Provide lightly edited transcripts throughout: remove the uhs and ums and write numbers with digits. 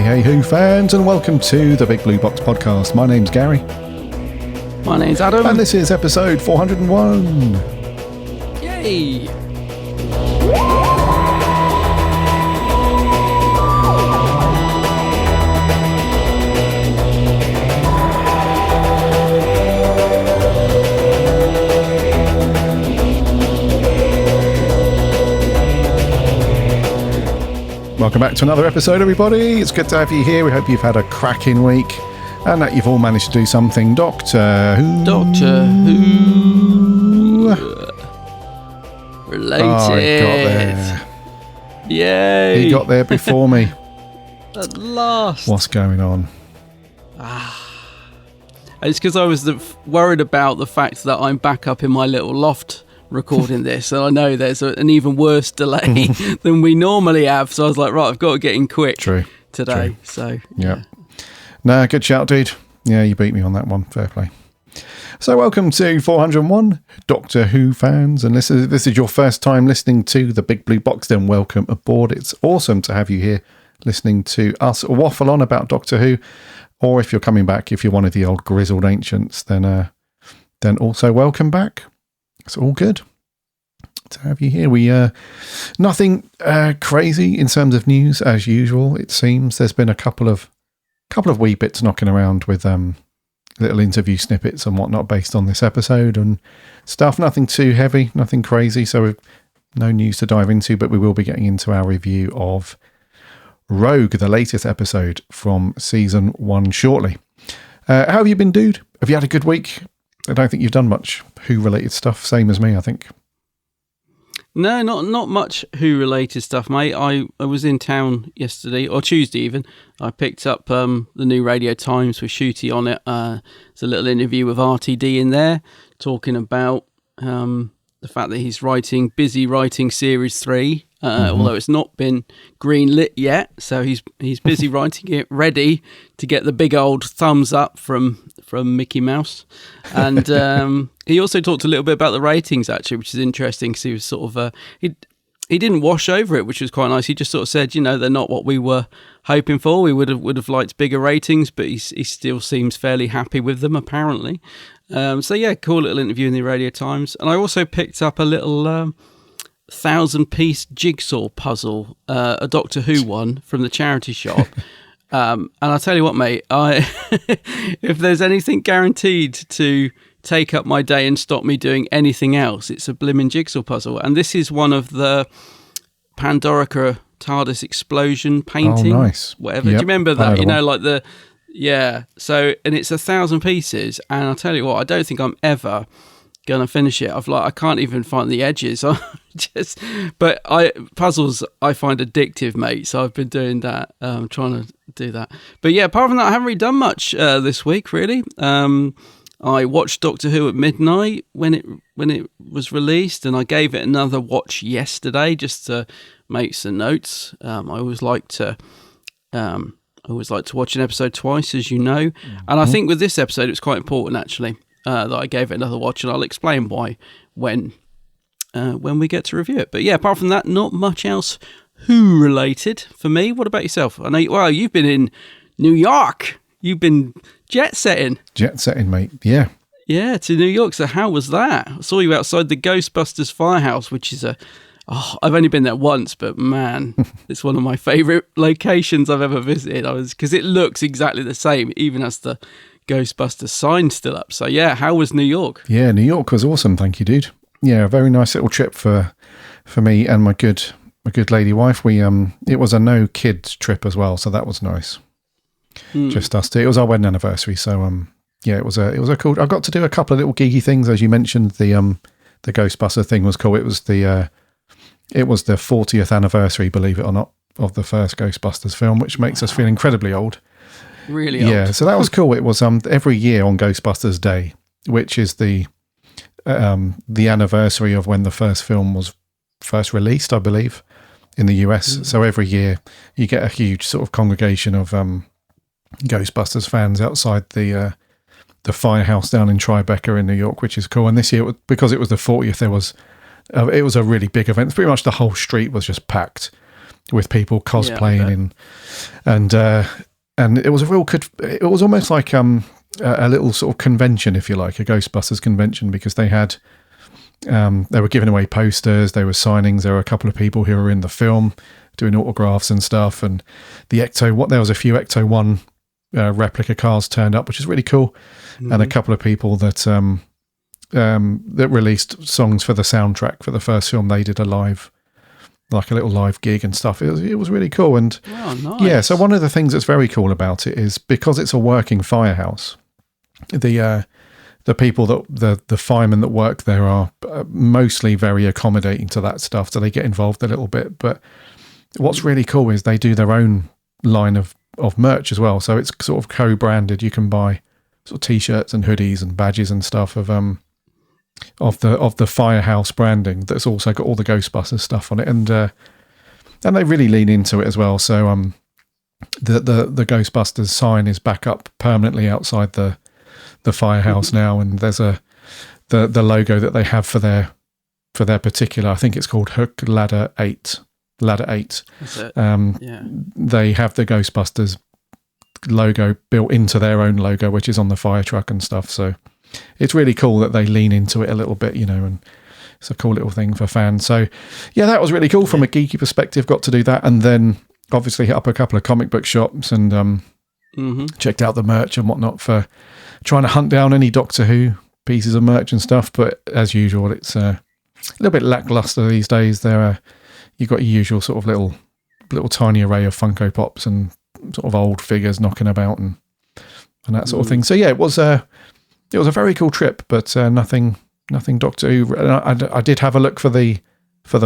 Hey, Who fans, and welcome to the Big Blue Box podcast. My name's Gary. My name's Adam. And this is episode 401. Yay! Welcome back to another episode, everybody. It's good to have you here. We hope you've had a cracking week and that you've all managed to do something Doctor Who related. Oh, he got there. Yay! He got there before me. At last. What's going on? It's because I was worried about the fact that I'm back up in my little loft recording this, and I know there's an even worse delay than we normally have, so I was like, right, I've got to get in quick today. True. So yeah. Nah, good shout, dude. Yeah, you beat me on that one. Fair play. So welcome to 401 Doctor Who fans, and this is your first time listening to the Big Blue Box, then welcome aboard. It's awesome to have you here listening to us waffle on about Doctor Who, or if you're coming back, if you're one of the old grizzled ancients, then also welcome back. It's all good to have you here. We nothing crazy in terms of news as usual. It seems there's been a couple of wee bits knocking around with little interview snippets and whatnot based on this episode and stuff. Nothing too heavy, nothing crazy. So we've no news to dive into, but we will be getting into our review of Rogue, the latest episode from season 1 shortly. How have you been, dude? Have you had a good week? I don't think you've done much Who-related stuff, same as me, I think. no, not much Who-related stuff, mate. I was in town yesterday, or Tuesday even. I picked up the new Radio Times with Shooty on it. There's a little interview with RTD in there, talking about the fact that he's busy writing Series 3, although it's not been greenlit yet. So he's busy writing it, ready to get the big old thumbs up from Mickey Mouse. And he also talked a little bit about the ratings, actually, which is interesting, because he was sort of he didn't wash over it, which was quite nice. He just sort of said, they're not what we were hoping for. We would have liked bigger ratings, but he still seems fairly happy with them, apparently. So yeah, cool little interview in the Radio Times. And I also picked up a little 1,000-piece jigsaw puzzle, a Doctor Who one from the charity shop. And I'll tell you what, mate, if there's anything guaranteed to take up my day and stop me doing anything else, it's a blimmin' jigsaw puzzle. And this is one of the Pandorica TARDIS explosion painting. Oh, nice. Whatever. Yep. Do you remember that? So, and it's 1,000 pieces. And I'll tell you what, I don't think I'm ever gonna finish it. I can't even find the edges. Puzzles I find addictive, mate. So I've been doing that, trying to do that. But yeah, apart from that, I haven't really done much this week, really. I watched Doctor Who at midnight when it was released, and I gave it another watch yesterday just to make some notes. I always like to watch an episode twice, as you know. And I think with this episode, it was quite important, actually, that I gave it another watch, and I'll explain why when we get to review it. But yeah, apart from that, not much else Who-related for me. What about yourself? I know, you've been in New York. You've been jet setting, mate. Yeah. Yeah, to New York. So how was that? I saw you outside the Ghostbusters firehouse, which is I've only been there once, but man, it's one of my favourite locations I've ever visited. Because it looks exactly the same, even as the Ghostbusters sign still up. So yeah, how was New York? Yeah, New York was awesome. Thank you, dude. Yeah, a very nice little trip for me and my good lady wife. We it was a no kids trip as well, so that was nice. Just us two. It was our wedding anniversary, so yeah, it was a cool. I got to do a couple of little geeky things, as you mentioned. The Ghostbuster thing was cool. It was the 40th anniversary, believe it or not, of the first Ghostbusters film, which makes us feel incredibly old. Really old. Yeah, so that was cool. It was every year on Ghostbusters Day, which is the anniversary of when the first film was first released, I believe. in the US. So every year you get a huge sort of congregation of Ghostbusters fans outside the firehouse down in Tribeca in New York, which is cool. And this year, because it was the 40th, it was a really big event. Pretty much the whole street was just packed with people cosplaying and it was a real good. It was almost like a little sort of convention, if you like, a Ghostbusters convention, because they had they were giving away posters, there were signings, there were a couple of people who were in the film doing autographs and stuff, and there was a few Ecto 1 replica cars turned up, which is really cool, and a couple of people that that released songs for the soundtrack for the first film. They did a little live gig and stuff. It was really cool. And nice. So one of the things that's very cool about it is because it's a working firehouse, the people the firemen that work there are mostly very accommodating to that stuff, so they get involved a little bit. But what's really cool is they do their own line of merch as well. So it's sort of co-branded. You can buy sort of t-shirts and hoodies and badges and stuff of the firehouse branding that's also got all the Ghostbusters stuff on it, and they really lean into it as well. So the Ghostbusters sign is back up permanently outside the firehouse now, and there's the logo that they have for their particular, I think it's called Hook Ladder 8. Ladder 8. That's it. They have the Ghostbusters logo built into their own logo, which is on the fire truck and stuff. So it's really cool that they lean into it a little bit, and it's a cool little thing for fans. So yeah, that was really cool from a geeky perspective. Got to do that, and then obviously hit up a couple of comic book shops and checked out the merch and whatnot for trying to hunt down any Doctor Who pieces of merch and stuff. But as usual, it's a little bit lackluster these days. You've got your usual sort of little tiny array of Funko Pops and sort of old figures knocking about and that sort of thing. So yeah, it was a very cool trip, but nothing Doctor Who. I did have a look for the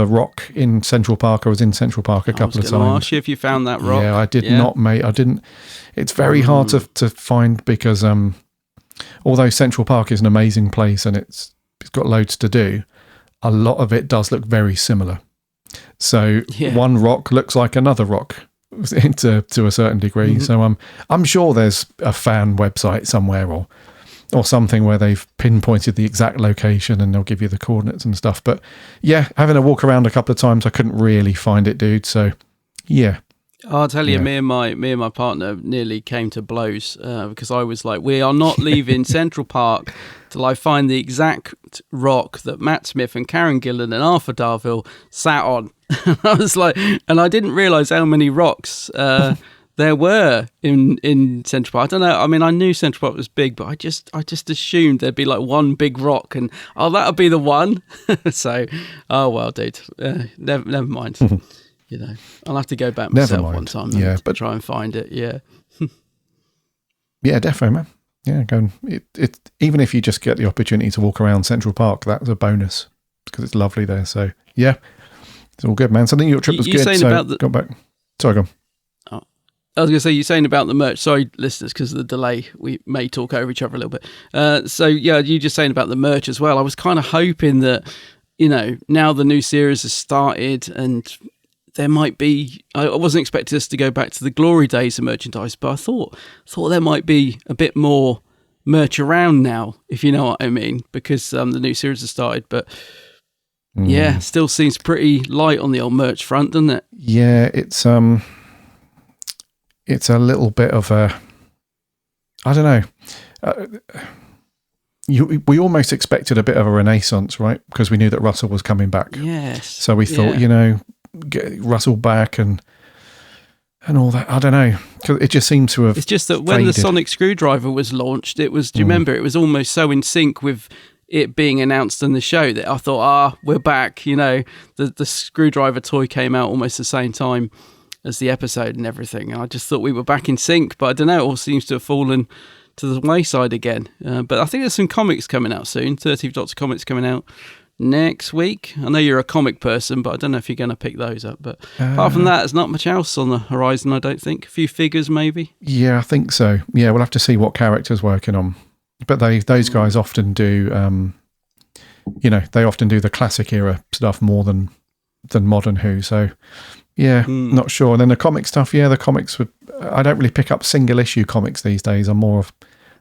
rock in Central Park. I was in Central Park a couple of times. I was going to ask you if you found that rock. Yeah, I did not, mate. I didn't. It's very hard to find because although Central Park is an amazing place and it's got loads to do, a lot of it does look very similar. So one rock looks like another rock to a certain degree. So I'm sure there's a fan website somewhere or something where they've pinpointed the exact location and they'll give you the coordinates and stuff. But yeah, having a walk around a couple of times, I couldn't really find it, dude. So yeah. I'll tell you, me and my partner nearly came to blows because I was like, we are not leaving Central Park till I find the exact rock that Matt Smith and Karen Gillan and Arthur Darvill sat on. I was like, and I didn't realise how many rocks there were in Central Park. I don't know. I mean, I knew Central Park was big, but I just assumed there'd be like one big rock, and that'll be the one. So, well, dude, never mind. I'll have to go back myself one time and try and find it. Yeah. Yeah, definitely, man. Yeah, go and even if you just get the opportunity to walk around Central Park, that's a bonus because it's lovely there. So yeah, it's all good, man. So I think your trip was good. So got back. Sorry, go on. I was going to say, you're saying about the merch. Sorry, listeners, because of the delay, we may talk over each other a little bit. So yeah, you just saying about the merch as well. I was kind of hoping that, now the new series has started and there might be, I wasn't expecting us to go back to the glory days of merchandise, but I thought there might be a bit more merch around now, if you know what I mean, because the new series has started. But yeah, still seems pretty light on the old merch front, doesn't it? Yeah, it's a little bit of a, I don't know. We almost expected a bit of a renaissance, right? Because we knew that Russell was coming back. Yes. So we thought, get Russell back and all that. I don't know. Cause it just seemed to have. It's just that when the sonic screwdriver was launched, it was. Do you remember? It was almost so in sync with it being announced in the show that I thought, we're back. The screwdriver toy came out almost the same time as the episode and everything. And I just thought we were back in sync, but I don't know. It all seems to have fallen to the wayside again. But I think there's some comics coming out soon. 30th Doctor comics coming out next week. I know you're a comic person, but I don't know if you're going to pick those up. But apart from that, there's not much else on the horizon, I don't think. A few figures, maybe. Yeah, I think so. Yeah, we'll have to see what character's working on. But those guys often do, they often do the classic era stuff more than modern Who. So yeah, not sure. And then the comic stuff, the comics I don't really pick up single issue comics these days. I'm more of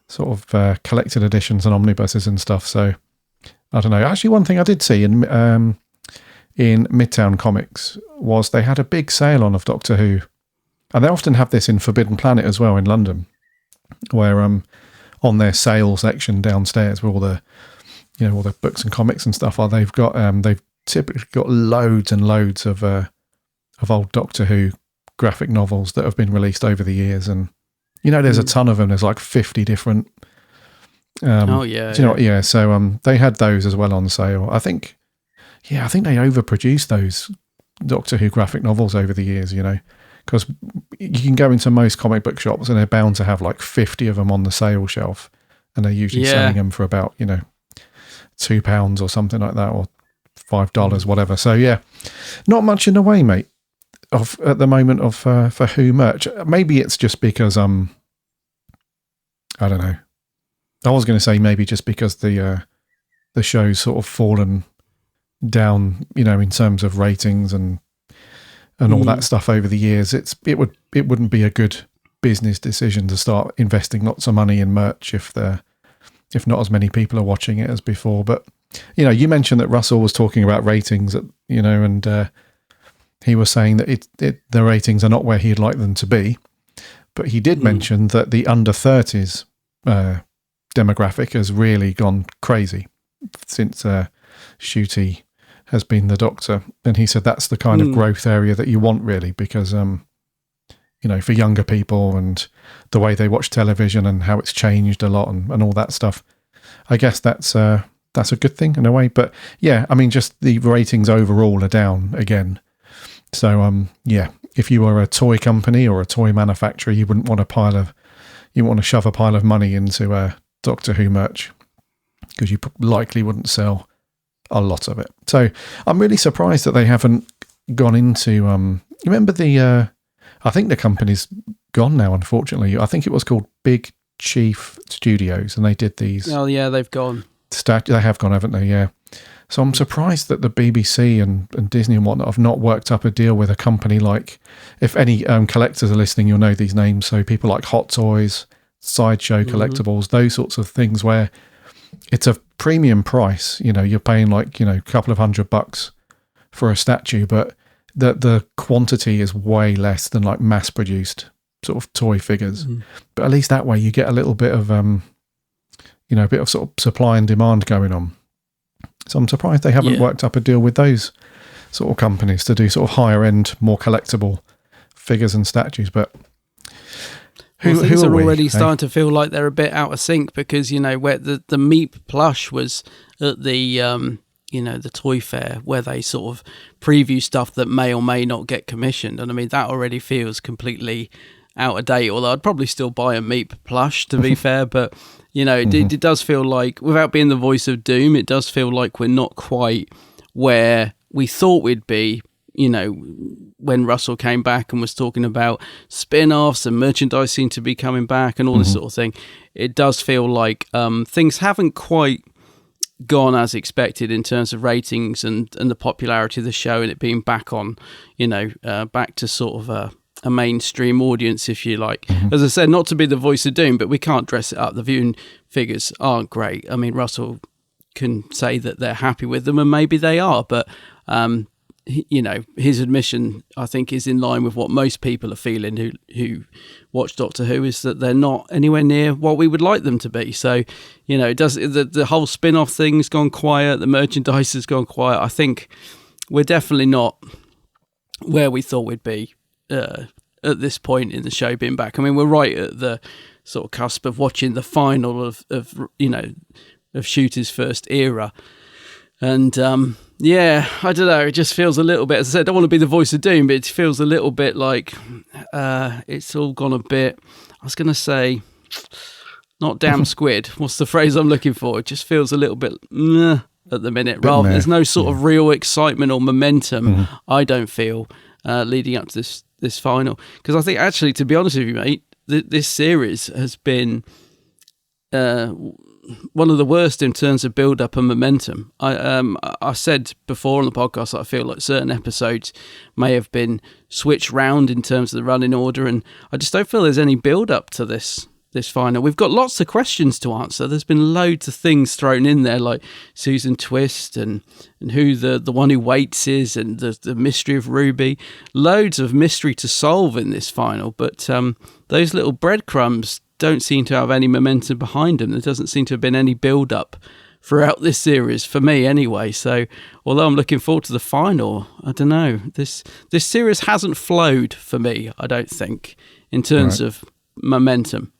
sort of collected editions and omnibuses and stuff. So I don't know. Actually, one thing I did see in Midtown Comics was they had a big sale on of Doctor Who, and they often have this in Forbidden Planet as well in London, where on their sale section downstairs where all the all the books and comics and stuff are, they've typically got loads and loads of old Doctor Who graphic novels that have been released over the years, and there's a ton of them. There's like 50 different. So they had those as well on sale. I think they overproduced those Doctor Who graphic novels over the years. Because you can go into most comic book shops and they're bound to have like 50 of them on the sale shelf, and they're usually selling them for about £2 or something like that, or $5, whatever. So yeah, not much in the way, mate, of at the moment of for Who merch. Maybe it's just because I don't know. I was going to say maybe just because the show's sort of fallen down, in terms of ratings and all that stuff over the years. It wouldn't be a good business decision to start investing lots of money in merch if not as many people are watching it as before. But you mentioned that Russell was talking about ratings, and he was saying that the ratings are not where he'd like them to be. But he did mention that the under 30s demographic has really gone crazy since Ncuti has been the Doctor, and he said that's the kind of growth area that you want, really, because for younger people and the way they watch television and how it's changed a lot and all that stuff. I guess that's a good thing in a way. But yeah, I mean, just the ratings overall are down again. So if you were a toy company or a toy manufacturer, you wouldn't want to shove a pile of money into Doctor Who merch, because you likely wouldn't sell a lot of it. So I'm really surprised that they haven't gone into remember I think the company's gone now, unfortunately. I think it was called Big Chief Studios, and they did these. Oh yeah, they've gone. They have gone, haven't they? Yeah. So I'm surprised that the BBC and Disney and whatnot have not worked up a deal with a company like, if any collectors are listening, you'll know these names. So people like Hot Toys, Sideshow Collectibles, those sorts of things, where it's a premium price. You're paying like, a couple of $100 for a statue, but the quantity is way less than like mass produced sort of toy figures. But at least that way you get a little bit of, a bit of sort of supply and demand going on. So I'm surprised they haven't worked up a deal with those sort of companies to do sort of higher end, more collectible figures and statues. But things are already starting to feel like they're a bit out of sync, because where the Meep plush was at the the toy fair, where they sort of preview stuff that may or may not get commissioned, and I mean that already feels completely out of date. Although I'd probably still buy a Meep plush, to be fair, but it does feel like, without being the voice of doom, it does feel like we're not quite where we thought we'd be. When Russell came back and was talking about spin-offs and merchandise seemed to be coming back and all this sort of thing, it does feel like things haven't quite gone as expected in terms of ratings and the popularity of the show, and it being back on, back to sort of a mainstream audience, if you like. As I said, not to be the voice of doom, but we can't dress it up. The viewing figures aren't great. I mean, Russell can say that they're happy with them, and maybe they are, but his admission, I think, is in line with what most people are feeling who watch Doctor Who, is that they're not anywhere near what we would like them to be. So, it does, the whole spin-off thing's gone quiet, the merchandise has gone quiet. I think we're definitely not where we thought we'd be at this point in the show being back. I mean, we're right at the sort of cusp of watching the final of Ncuti's first era. And I don't know, it just feels a little bit, as I said, I don't want to be the voice of doom, but it feels a little bit like it's all gone a bit, I was going to say, not damn squid. What's the phrase I'm looking for? It just feels a little bit at the minute. Rather, there's no sort of real excitement or momentum, I don't feel, leading up to this final. Because I think, actually, to be honest with you, mate, this series has been one of the worst in terms of build up and momentum. I said before on the podcast that I feel like certain episodes may have been switched round in terms of the running order, and I just don't feel there's any build up to this final. We've got lots of questions to answer. There's been loads of things thrown in there, like Susan Twist and who the one who waits is, and the mystery of Ruby. Loads of mystery to solve in this final, but those little breadcrumbs don't seem to have any momentum behind them. There doesn't seem to have been any build up throughout this series, for me anyway. So although I'm looking forward to the final, I don't know, this series hasn't flowed for me, I don't think, in terms of momentum.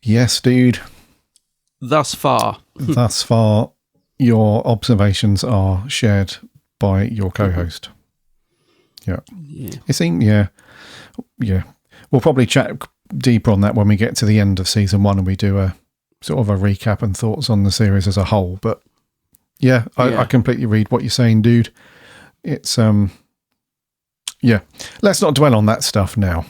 Yes, dude. Thus far, your observations are shared by your co-host. Yeah. It seemed, yeah. We'll probably chat deeper on that when we get to the end of season 1 and we do a sort of a recap and thoughts on the series as a whole. But yeah, I completely read what you're saying, dude. It's let's not dwell on that stuff now.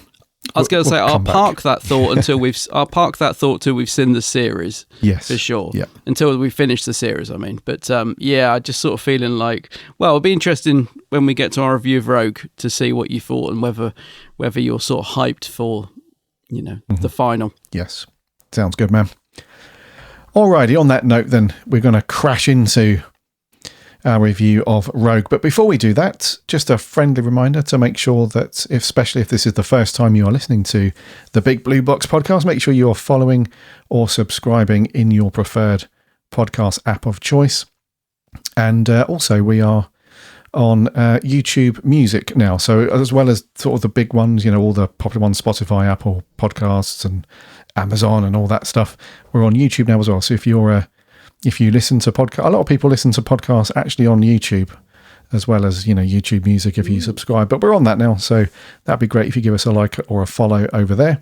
I was going to say I'll park that thought till we've seen the series. Yes, for sure. Yeah, until we finish the series. I mean, but I just sort of feeling like, well, it'll be interesting when we get to our review of Rogue to see what you thought and whether you're sort of hyped for, the final. Yes, sounds good, man. Alrighty. On that note, then we're going to crash into our review of Rogue. But before we do that, just a friendly reminder to make sure that, especially if this is the first time you are listening to the Big Blue Box podcast, make sure you are following or subscribing in your preferred podcast app of choice. And also we are on YouTube Music now. So as well as sort of the big ones, all the popular ones, Spotify, Apple Podcasts and Amazon and all that stuff, we're on YouTube now as well. So if you listen to podcasts, a lot of people listen to podcasts actually on YouTube, as well as, YouTube Music if you subscribe. But we're on that now, so that'd be great if you give us a like or a follow over there.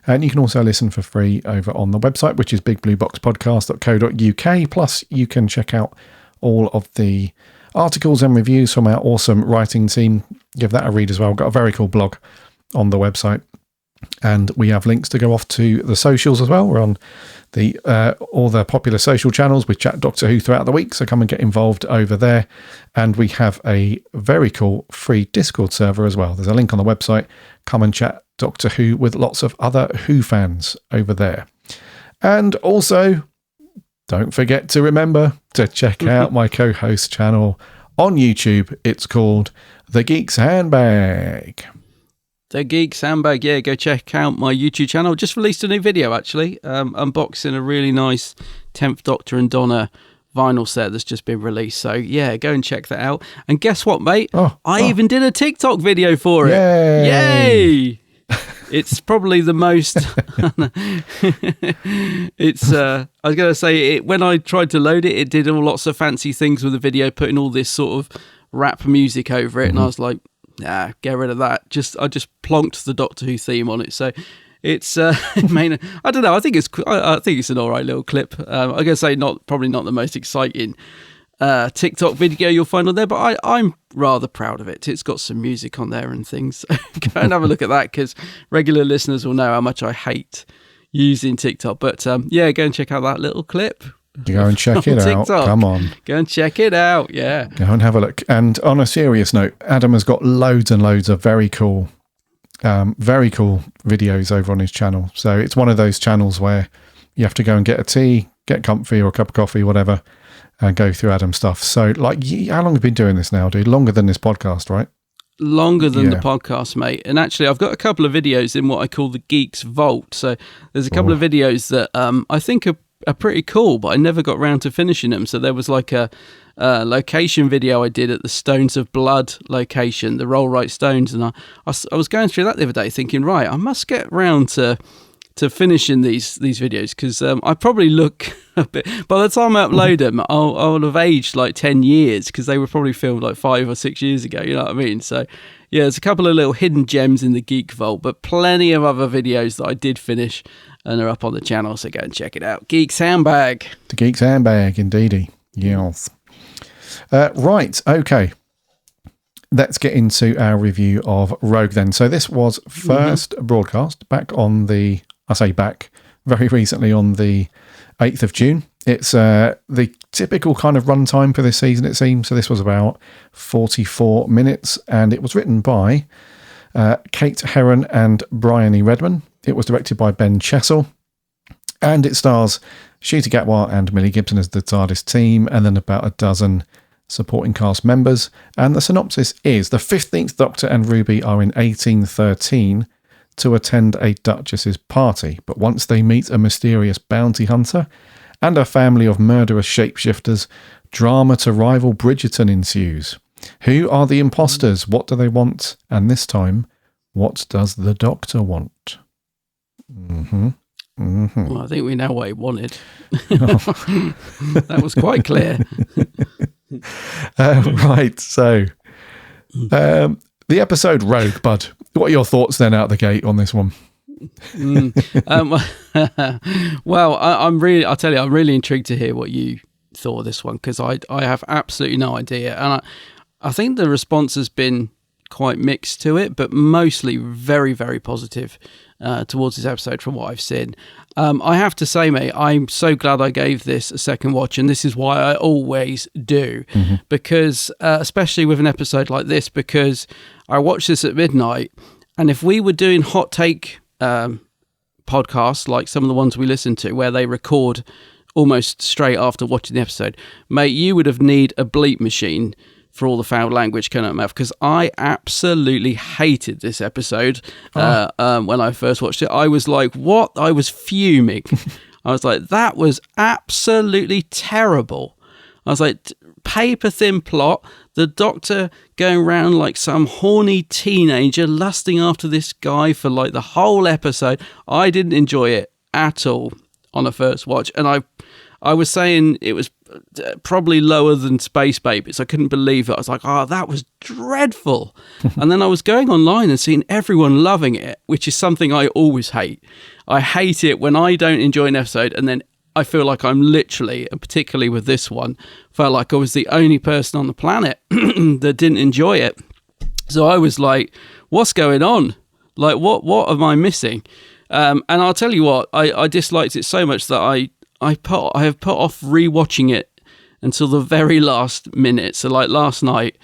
And you can also listen for free over on the website, which is bigblueboxpodcast.co.uk. Plus, you can check out all of the articles and reviews from our awesome writing team. Give that a read as well. We've got a very cool blog on the website. And we have links to go off to the socials as well. We're on all the popular social channels. We chat Doctor Who throughout the week, so come and get involved over there. And we have a very cool free Discord server as well. There's a link on the website. Come and chat Doctor Who with lots of other Who fans over there. And also, don't forget to remember to check out my co-host channel on YouTube. It's called The Geek's Handbag. The Geek's Handbag, yeah, go check out my YouTube channel. Just released a new video, actually, unboxing a really nice 10th Doctor and Donna vinyl set that's just been released. So, yeah, go and check that out. And guess what, mate? I even did a TikTok video for it. Yay! It's probably the most... I was going to say, when I tried to load it, it did all lots of fancy things with the video, putting all this sort of rap music over it, and I was like, nah, get rid of that. I just plonked the Doctor Who theme on it. So it's I don't know. I think it's an all right little clip. I'm gonna say probably not the most exciting TikTok video you'll find on there, but I'm rather proud of it. It's got some music on there and things. Go and have a look at that, because regular listeners will know how much I hate using TikTok. But go and check out that little clip. Go and check it out. Come on. Go and check it out. Yeah. Go and have a look. And on a serious note, Adam has got loads and loads of very cool videos over on his channel. So it's one of those channels where you have to go and get a tea, get comfy or a cup of coffee, whatever, and go through Adam's stuff. So, how long have you been doing this now, dude? Longer than this podcast, right? Longer than the podcast, mate. And actually, I've got a couple of videos in what I call the Geeks Vault. So there's a couple of videos that I think are pretty cool, but I never got round to finishing them. So there was like a location video I did at the Stones of Blood location, the Roll Right Stones, and I was going through that the other day thinking, right, I must get round to finishing these videos, because I probably look a bit, by the time I upload them, I'll have aged like 10 years, because they were probably filmed like 5 or 6 years ago, you know what I mean? So yeah, there's a couple of little hidden gems in the Geek Vault, but plenty of other videos that I did finish and are up on the channel, so go and check it out. Geek's Handbag. The Geek's Handbag, indeedy. Yes. Right, okay. Let's get into our review of Rogue then. So this was first broadcast back on the, I say back, very recently on the 8th of June. It's the typical kind of runtime for this season, it seems. So this was about 44 minutes, and it was written by Kate Herron and Brian E. Redman. It was directed by Ben Chessel, and it stars Ncuti Gatwa and Millie Gibson as the TARDIS team, and then about a dozen supporting cast members. And the synopsis is: the 15th Doctor and Ruby are in 1813 to attend a Duchess's party, but once they meet a mysterious bounty hunter and a family of murderous shapeshifters, drama to rival Bridgerton ensues. Who are the imposters? What do they want? And this time, what does the Doctor want? Well, I think we know what he wanted. That was quite clear. Right, so the episode Rogue, Bud. What are your thoughts then out the gate on this one? Well, I'm really intrigued to hear what you thought of this one, because I have absolutely no idea, and I think the response has been quite mixed to it, but mostly very, very positive towards this episode from what I've seen. I have to say, mate, I'm so glad I gave this a second watch, and this is why I always do, because especially with an episode like this, because I watched this at midnight, and if we were doing hot take podcasts like some of the ones we listen to where they record almost straight after watching the episode, mate, you would have need a bleep machine for all the foul language coming out of my mouth, because I absolutely hated this episode. When I first watched it, I was like, what? I was fuming. I was like, that was absolutely terrible. I was like, paper thin plot, the Doctor going around like some horny teenager lusting after this guy for like the whole episode. I didn't enjoy it at all on a first watch, and I was saying it was probably lower than Space Babies. I couldn't believe it. I was like, oh, that was dreadful. And then I was going online and seeing everyone loving it, which is something I always hate. I hate it when I don't enjoy an episode and then I feel like I'm literally, and particularly with this one, felt like I was the only person on the planet that didn't enjoy it. So I was like, what's going on? Like, what am I missing? And I'll tell you what, I disliked it so much that I have put off rewatching it until the very last minute. So like last night,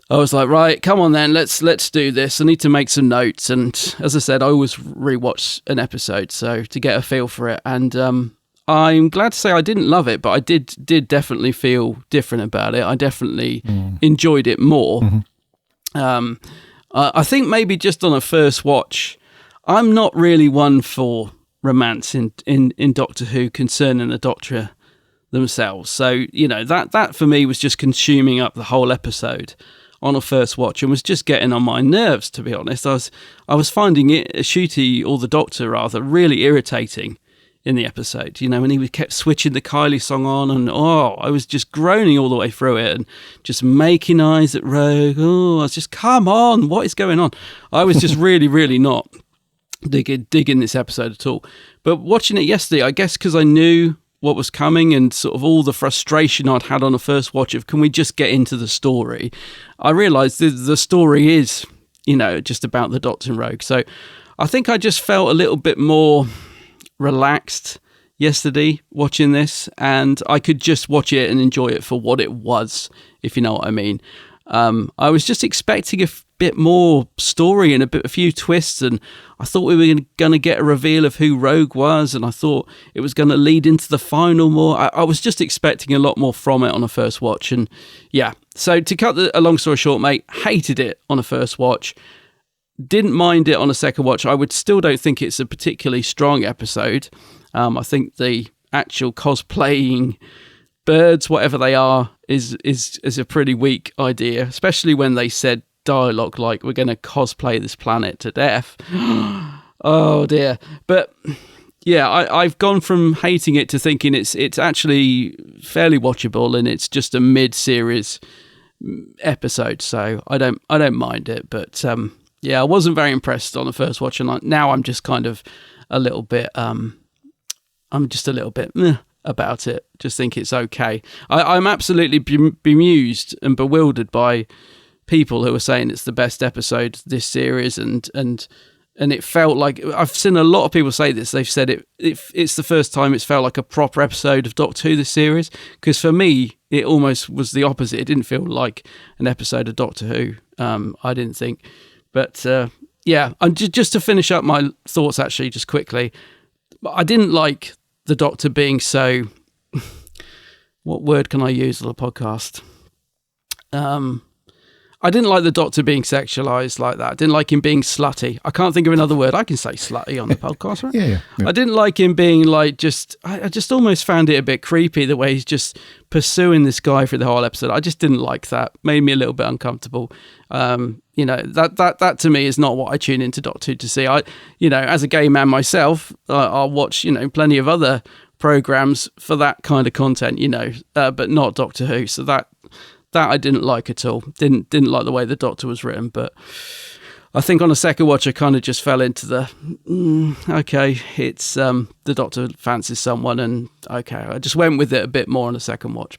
I was like, right, come on then, let's do this. I need to make some notes. And as I said, I always rewatch an episode, so to get a feel for it. And I'm glad to say I didn't love it, but I did definitely feel different about it. I definitely enjoyed it more. I think maybe just on a first watch, I'm not really one for romance in Doctor Who concerning the Doctor themselves. So, you know, that for me was just consuming up the whole episode on a first watch and was just getting on my nerves, to be honest. I was finding it, Ncuti, or the Doctor rather, really irritating in the episode, you know, when he kept switching the Kylie song on, and I was just groaning all the way through it and just making eyes at Rogue. I was just, come on, what is going on? I was just really, really not digging this episode at all. But watching it yesterday, I guess because I knew what was coming and sort of all the frustration I'd had on a first watch of, can we just get into the story? I realised the story is, you know, just about the Doctor and Rogue. So I think I just felt a little bit more relaxed yesterday watching this, and I could just watch it and enjoy it for what it was, if you know what I mean. I was just expecting a bit more story and a few twists, and I thought we were going to get a reveal of who Rogue was, and I thought it was going to lead into the final more. I was just expecting a lot more from it on a first watch, and yeah. So to cut a long story short, mate, hated it on a first watch. Didn't mind it on a second watch. I still don't think it's a particularly strong episode. I think the actual cosplaying birds, whatever they are, is a pretty weak idea, especially when they said dialogue like, we're going to cosplay this planet to death. Oh dear. But yeah, I've gone from hating it to thinking it's actually fairly watchable, and it's just a mid-series episode, so I don't mind it. But yeah, I wasn't very impressed on the first watch, and now I'm just kind of a little bit meh about it. Just think it's okay. I'm absolutely bemused and bewildered by people who are saying it's the best episode this series, and And it felt like, I've seen a lot of people say this. They've said it's the first time it's felt like a proper episode of Doctor Who, this series. Because for me, it almost was the opposite. It didn't feel like an episode of Doctor Who, I didn't think. But yeah, and just to finish up my thoughts, actually, just quickly, I didn't like the Doctor being so... what word can I use on the podcast? I didn't like the Doctor being sexualized like that. I didn't like him being slutty. I can't think of another word. I can say slutty on the podcast, right? Yeah. I didn't like him being like I just almost found it a bit creepy the way he's just pursuing this guy through the whole episode. I just didn't like that. Made me a little bit uncomfortable. That to me is not what I tune into Doctor Who to see. As a gay man myself, I'll watch, plenty of other programs for that kind of content, but not Doctor Who. So that I didn't like at all. Didn't like the way the Doctor was written, but I think on a second watch I kind of just fell into the okay, it's the Doctor fancies someone, and okay, I just went with it a bit more on a second watch.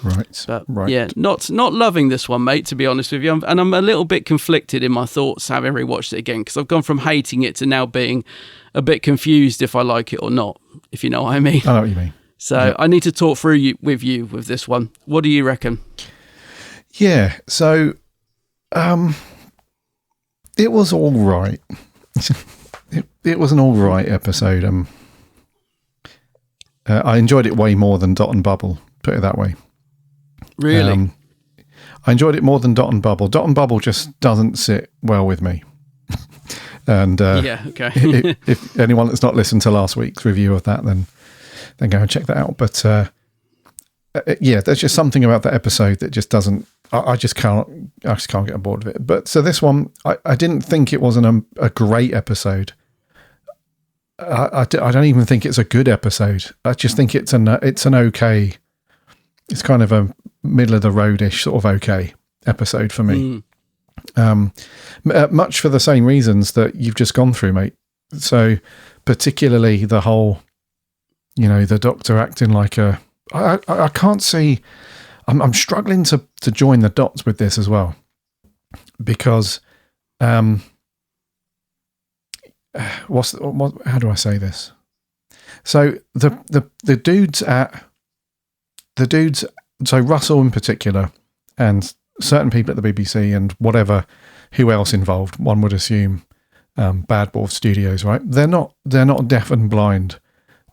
Right. But right. yeah, not loving this one, mate, to be honest with you. And I'm a little bit conflicted in my thoughts having rewatched it again, because I've gone from hating it to now being a bit confused if I like it or not, if you know what I mean. I know what you mean. So yeah. I need to talk through with this one. What do you reckon? Yeah, so it was all right. it was an all right episode. I enjoyed it way more than Dot and Bubble, put it that way. Really? I enjoyed it more than Dot and Bubble. Dot and Bubble just doesn't sit well with me. And yeah, okay. if anyone that's not listened to last week's review of that, then go and check that out. But yeah, there's just something about that episode that just doesn't. I just can't get on board with it. But so this one, I didn't think it wasn't a great episode. I don't even think it's a good episode. I just think it's an okay. It's kind of a middle of the roadish sort of okay episode for me. Much for the same reasons that you've just gone through, mate. So particularly the whole, the Doctor acting like a. I can't see. I'm struggling to join the dots with this as well, because how do I say this? So the dudes, so Russell in particular, and certain people at the BBC and who else involved, one would assume, Bad Wolf Studios, right? They're not deaf and blind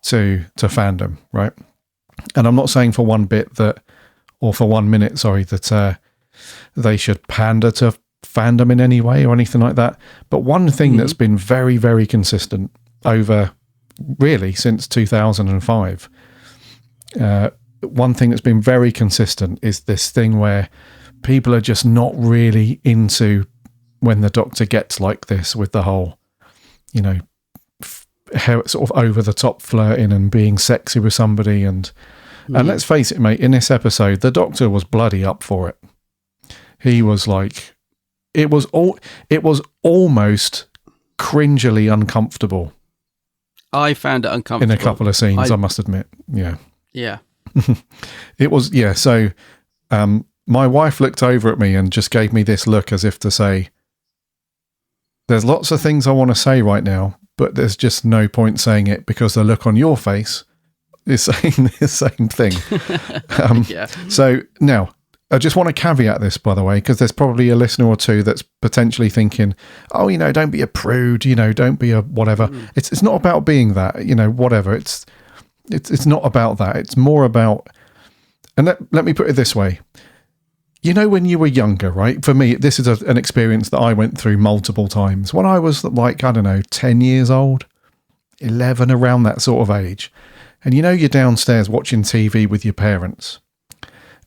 to fandom, right? And I'm not saying for one bit that, or for 1 minute, sorry, that they should pander to fandom in any way or anything like that. But one thing that's been very, very consistent over really since 2005, one thing that's been very consistent is this thing where people are just not really into when the Doctor gets like this with the whole, sort of over the top flirting and being sexy with somebody. And let's face it, mate, in this episode, the Doctor was bloody up for it. He was like, it was almost cringily uncomfortable. I found it uncomfortable in a couple of scenes, I must admit. Yeah. Yeah. It was, yeah. So, my wife looked over at me and just gave me this look as if to say, there's lots of things I want to say right now, but there's just no point saying it because the look on your face is saying the same thing. Yeah. So now, I just want to caveat this, by the way, because there's probably a listener or two that's potentially thinking, oh, don't be a prude, don't be a whatever. It's not about being that, whatever. It's not about that. It's more about, and let me put it this way. When you were younger, right? For me, this is an experience that I went through multiple times. When I was like, 10 years old, 11, around that sort of age. And you're downstairs watching TV with your parents.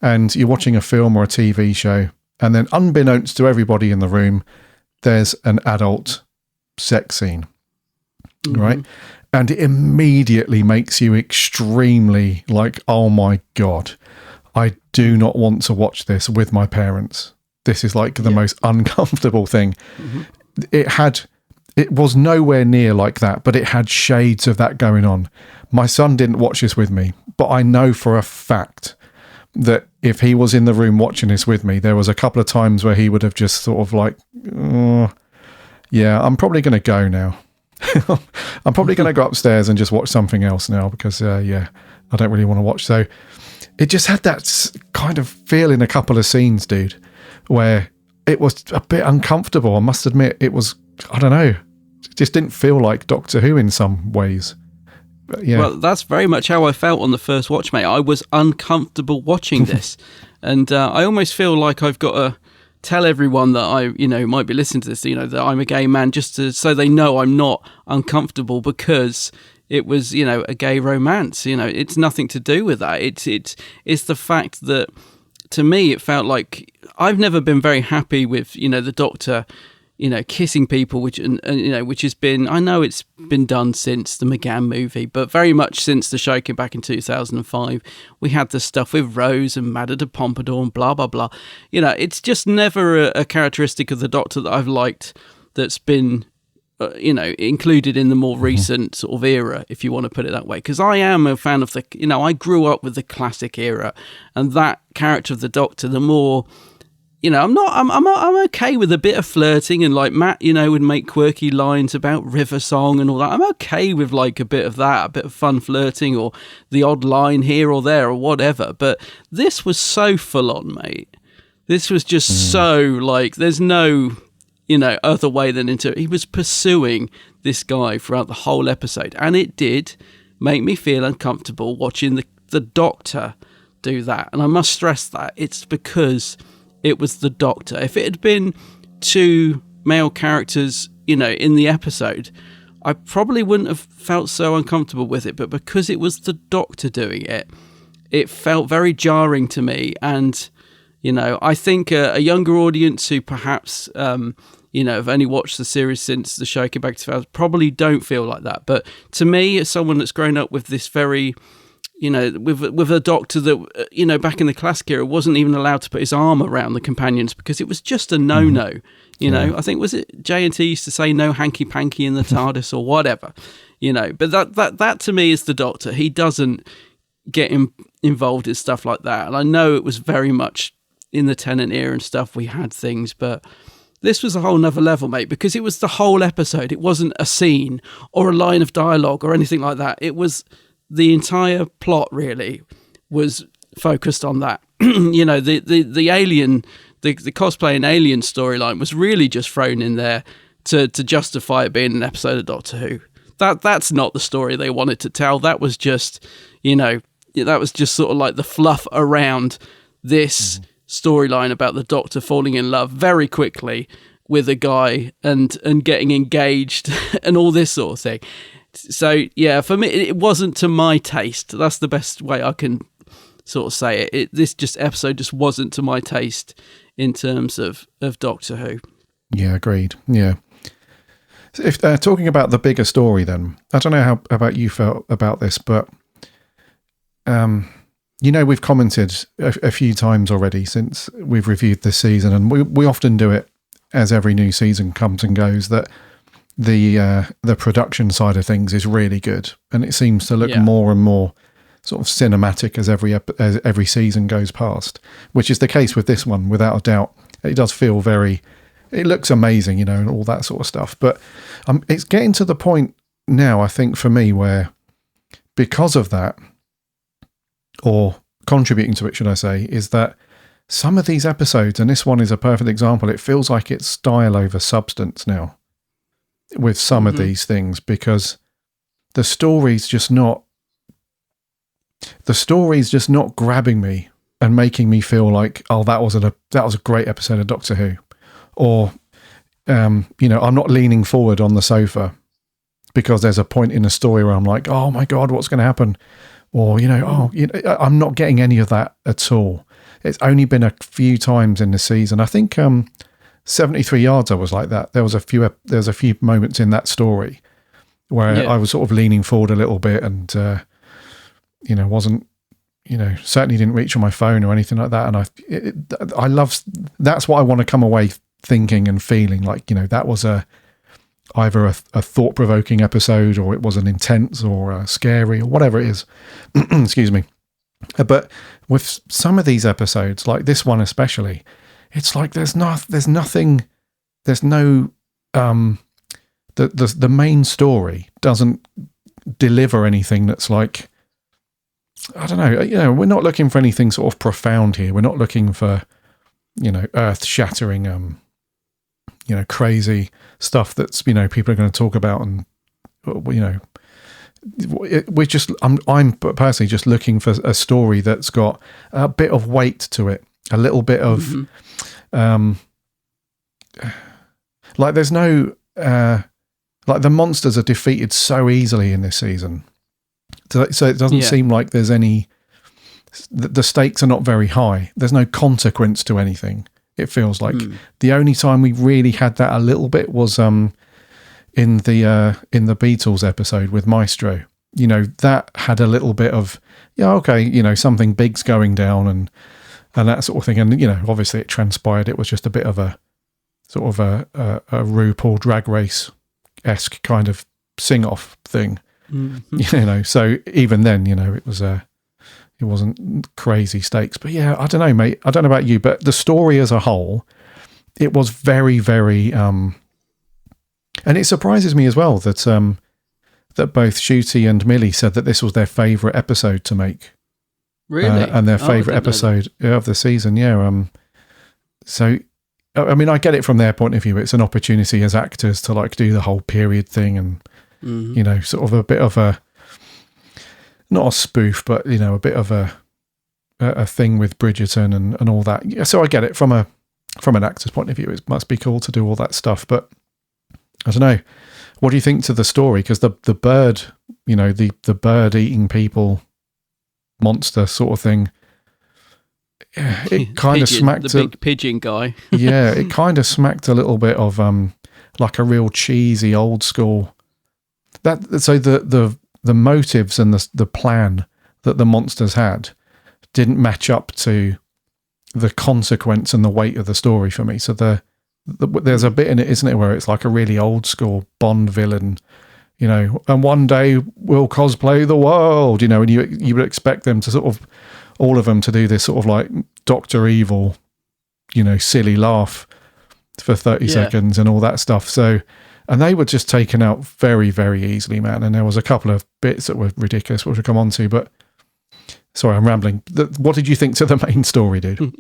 And you're watching a film or a TV show. And then unbeknownst to everybody in the room, there's an adult sex scene. Right? And it immediately makes you extremely like, oh my God, I do not want to watch this with my parents. This is like the most uncomfortable thing. It was nowhere near like that, but it had shades of that going on. My son didn't watch this with me, but I know for a fact that if he was in the room watching this with me, there was a couple of times where he would have just sort of like, Yeah, I'm probably going to go now. I'm probably going to go upstairs and just watch something else now because, I don't really want to watch. So it just had that kind of feel in a couple of scenes, dude, where it was a bit uncomfortable. I must admit, it was, I don't know, it just didn't feel like Doctor Who in some ways. But yeah. Well, that's very much how I felt on the first watch, mate. I was uncomfortable watching this. And I almost feel like I've got to tell everyone that I, might be listening to this, that I'm a gay man, just so they know I'm not uncomfortable because it was, a gay romance. It's nothing to do with that. It's the fact that, to me, it felt like I've never been very happy with, the Doctor, kissing people, which has been, I know it's been done since the McGann movie, but very much since the show came back in 2005, we had the stuff with Rose and Madame de Pompadour and blah, blah, blah. It's just never a characteristic of the Doctor that I've liked that's been, included in the more recent sort of era, if you want to put it that way. Because I am a fan of I grew up with the classic era, and that character of the Doctor, the more... I'm okay with a bit of flirting, and like Matt, would make quirky lines about River Song and all that. I'm okay with like a bit of that, a bit of fun flirting or the odd line here or there or whatever. But this was so full on, mate. This was just so like, there's no, other way than into it. He was pursuing this guy throughout the whole episode, and it did make me feel uncomfortable watching the Doctor do that. And I must stress that it's because it was the Doctor. If it had been two male characters, in the episode, I probably wouldn't have felt so uncomfortable with it. But because it was the Doctor doing it, it felt very jarring to me. And, I think a younger audience who perhaps, have only watched the series since the show came back to 2000 probably don't feel like that. But to me, as someone that's grown up with this very... with a Doctor that, back in the classic era, wasn't even allowed to put his arm around the companions because it was just a no-no. I think, was it J&T used to say no hanky-panky in the TARDIS or whatever, But that to me is the Doctor. He doesn't get involved in stuff like that. And I know it was very much in the Tennant era and stuff, we had things, but this was a whole nother level, mate, because it was the whole episode. It wasn't a scene or a line of dialogue or anything like that. It was... the entire plot really was focused on that. The alien, the cosplay and alien storyline was really just thrown in there to justify it being an episode of Doctor Who. That's not the story they wanted to tell. That was just, that was just sort of like the fluff around this storyline about the Doctor falling in love very quickly with a guy and getting engaged and all this sort of thing. So, yeah, for me, it wasn't to my taste. That's the best way I can sort of say it. This episode just wasn't to my taste in terms of Doctor Who. Yeah, agreed. Yeah. If talking about the bigger story, then, I don't know how about you felt about this, but, we've commented a few times already since we've reviewed this season, and we often do it as every new season comes and goes, that the production side of things is really good, and it seems to look more and more sort of cinematic as every season goes past, which is the case with this one without a doubt. It does feel it looks amazing, and all that sort of stuff. But it's getting to the point now, I think, for me, where because of that, or contributing to it, should I say, is that some of these episodes, and this one is a perfect example, it feels like it's style over substance now with some of these things, because the story's just not grabbing me and making me feel like, oh, that was a great episode of Doctor Who, or I'm not leaning forward on the sofa because there's a point in the story where I'm like, oh my god, what's going to happen, or I'm not getting any of that at all. It's only been a few times in the season. I think 73 Yards I was like that. There was a few moments in that story where I was sort of leaning forward a little bit and wasn't certainly didn't reach on my phone or anything like that. And I love, that's what I want to come away thinking and feeling like, that was either a thought-provoking episode, or it was an intense or scary or whatever it is. Excuse me. But with some of these episodes, like this one especially, it's like there's no the main story doesn't deliver anything that's like, I don't know, we're not looking for anything sort of profound here. We're not looking for, earth-shattering, crazy stuff that's, people are going to talk about, and, we're just, I'm personally just looking for a story that's got a bit of weight to it, a little bit of, like there's no, like the monsters are defeated so easily in this season. So it doesn't seem like there's any, the stakes are not very high. There's no consequence to anything. It feels like the only time we really had that a little bit was in the Beatles episode with Maestro. That had a little bit of, something big's going down and that sort of thing. And, obviously it transpired. It was just a bit of a sort of a RuPaul Drag Race-esque kind of sing-off thing. So even then, it wasn't crazy stakes. But yeah, I don't know, mate. I don't know about you, but the story as a whole, it was very, very... and it surprises me as well that that both Shooty and Millie said that this was their favourite episode to make. Really? And their favourite episode of the season, yeah. So, I mean, I get it from their point of view. It's an opportunity as actors to like do the whole period thing and, sort of a bit of a, not a spoof, but, a bit of a thing with Bridgerton and all that. Yeah, so I get it from an actor's point of view. It must be cool to do all that stuff, but I don't know. What do you think to the story? Because the bird, the bird eating people monster sort of thing, it kind of smacked the big pigeon guy. Yeah, it kind of smacked a little bit of like a real cheesy old school. So the motives and the plan that the monsters had didn't match up to the consequence and the weight of the story for me. So there's a bit in it, isn't it, where it's like a really old school Bond villain, and one day we'll cosplay the world, and you would expect them to sort of, all of them to do this sort of like Dr. Evil, silly laugh for 30 seconds and all that stuff. So, and they were just taken out very, very easily, man. And there was a couple of bits that were ridiculous, which we'll come on to, but sorry, I'm rambling. What did you think to the main story, dude?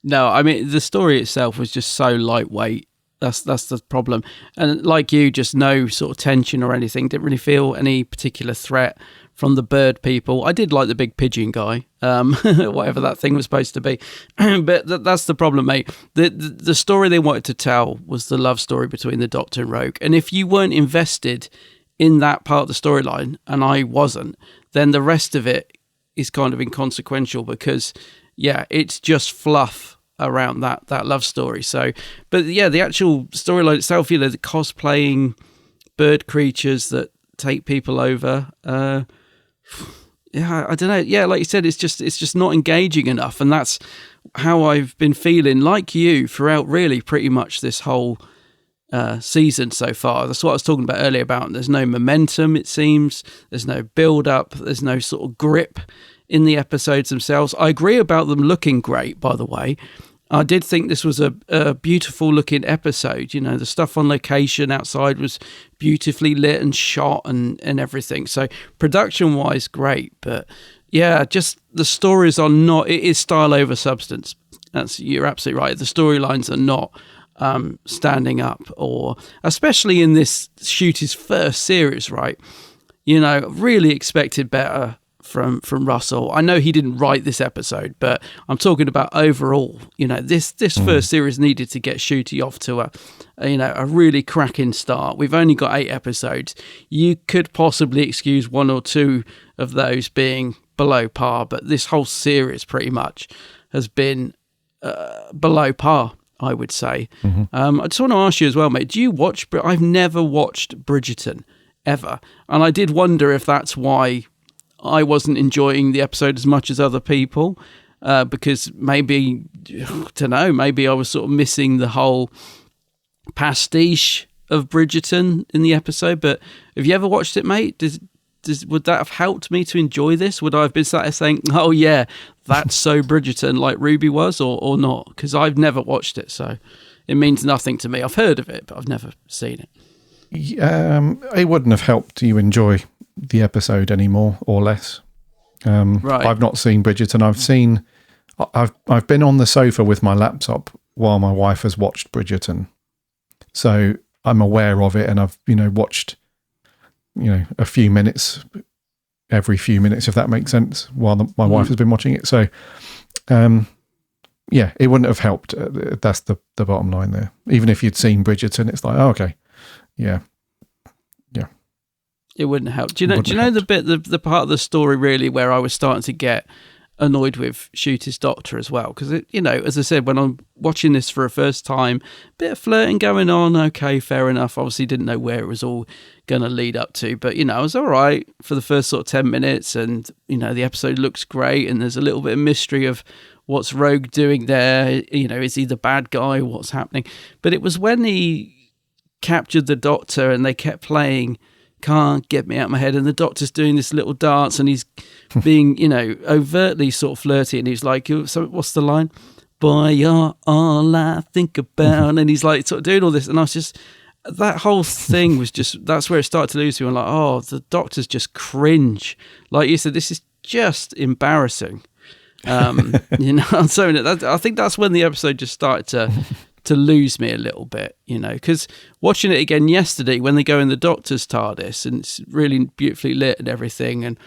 No, I mean, the story itself was just so lightweight. That's the problem. And like you, just no sort of tension or anything. Didn't really feel any particular threat from the bird people. I did like the big pigeon guy, whatever that thing was supposed to be. But that's the problem, mate. The story they wanted to tell was the love story between the Doctor and Rogue. And if you weren't invested in that part of the storyline, and I wasn't, then the rest of it is kind of inconsequential because... yeah, it's just fluff around that love story. So, but yeah, the actual storyline itself, the cosplaying bird creatures that take people over. I don't know. Yeah, like you said, it's just not engaging enough, and that's how I've been feeling, like you, throughout really pretty much this whole season so far. That's what I was talking about earlier. About there's no momentum. It seems there's no build up. There's no sort of grip in the episodes themselves. I agree about them looking great, by the way. I did think this was a beautiful looking episode. The stuff on location outside was beautifully lit and shot and everything. So production wise, great. But yeah, just the stories are not, it is style over substance. You're absolutely right. The storylines are not standing up, or especially in this Shooty's first series, right? Really expected better from Russell. I know he didn't write this episode, but I'm talking about overall. This first series needed to get Shooty off to a really cracking start. We've only got 8 episodes. You could possibly excuse 1 or 2 of those being below par, but this whole series pretty much has been below par, I would say. I just want to ask you as well, mate, do you watch... I've never watched Bridgerton, ever. And I did wonder if that's why I wasn't enjoying the episode as much as other people, because maybe, I don't know, maybe I was sort of missing the whole pastiche of Bridgerton in the episode. But have you ever watched it, mate? Would that have helped me to enjoy this? Would I have been sat there saying, oh yeah, that's so Bridgerton like Ruby was, or not? Because I've never watched it, so it means nothing to me. I've heard of it, but I've never seen it. It wouldn't have helped you enjoy the episode any more or less. Right. I've not seen Bridgerton. I've been on the sofa with my laptop while my wife has watched Bridgerton, so I'm aware of it, and I've watched a few minutes every few minutes, if that makes sense, while my wife has been watching it. So it wouldn't have helped. That's the bottom line there. Even if you'd seen Bridgerton, it's like, oh, okay, yeah. It wouldn't help. Do you know the bit, the part of the story really where I was starting to get annoyed with Shooty's doctor as well? Because, as I said, when I'm watching this for a first time, bit of flirting going on. Okay, fair enough. Obviously didn't know where it was all going to lead up to. But, I was all right for the first sort of 10 minutes. And, the episode looks great. And there's a little bit of mystery of what's Rogue doing there. Is he the bad guy? What's happening? But it was when he captured the doctor and they kept playing Can't Get Me Out of My Head, and the doctor's doing this little dance and he's being overtly sort of flirty, and he's like, so what's the line? Boy, you're all I think about. And he's like sort of doing all this, and I was just, that whole thing was just, that's where it started to lose me. I'm like, oh, the doctor's just cringe. Like you said, this is just embarrassing. So I think that's when the episode just started to lose me a little bit, because watching it again yesterday when they go in the doctor's TARDIS and it's really beautifully lit and everything, and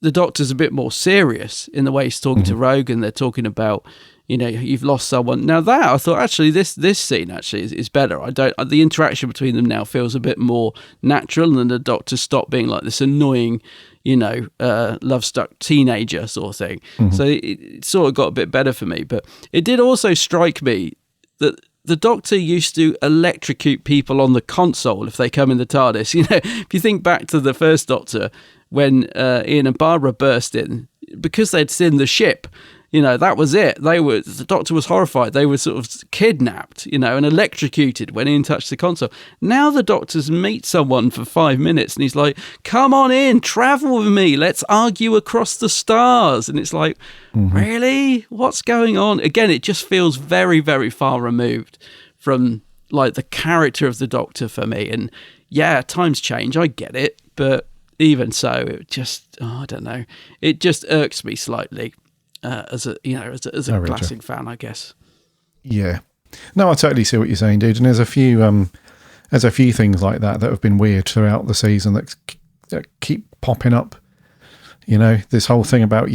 the doctor's a bit more serious in the way he's talking to Rogue, and they're talking about, you've lost someone. Now that I thought actually this scene actually is better. The interaction between them now feels a bit more natural, and the doctor stopped being like this annoying, love-struck teenager sort of thing. So it sort of got a bit better for me. But it did also strike me that the Doctor used to electrocute people on the console if they come in the TARDIS. If you think back to the first Doctor, when Ian and Barbara burst in, because they'd seen the ship, that was it. The Doctor was horrified. They were sort of kidnapped, and electrocuted when Ian touched the console. Now the Doctors meet someone for 5 minutes and he's like, come on in, travel with me, let's argue across the stars. And it's like, really? What's going on? Again, it just feels very, very far removed from like the character of the Doctor for me. And yeah, times change, I get it. But even so, it just, I don't know. It just irks me slightly. As a classic fan, I guess. Yeah, no, I totally see what you're saying, dude. And there's a few things like that have been weird throughout the season that keep popping up. This whole thing about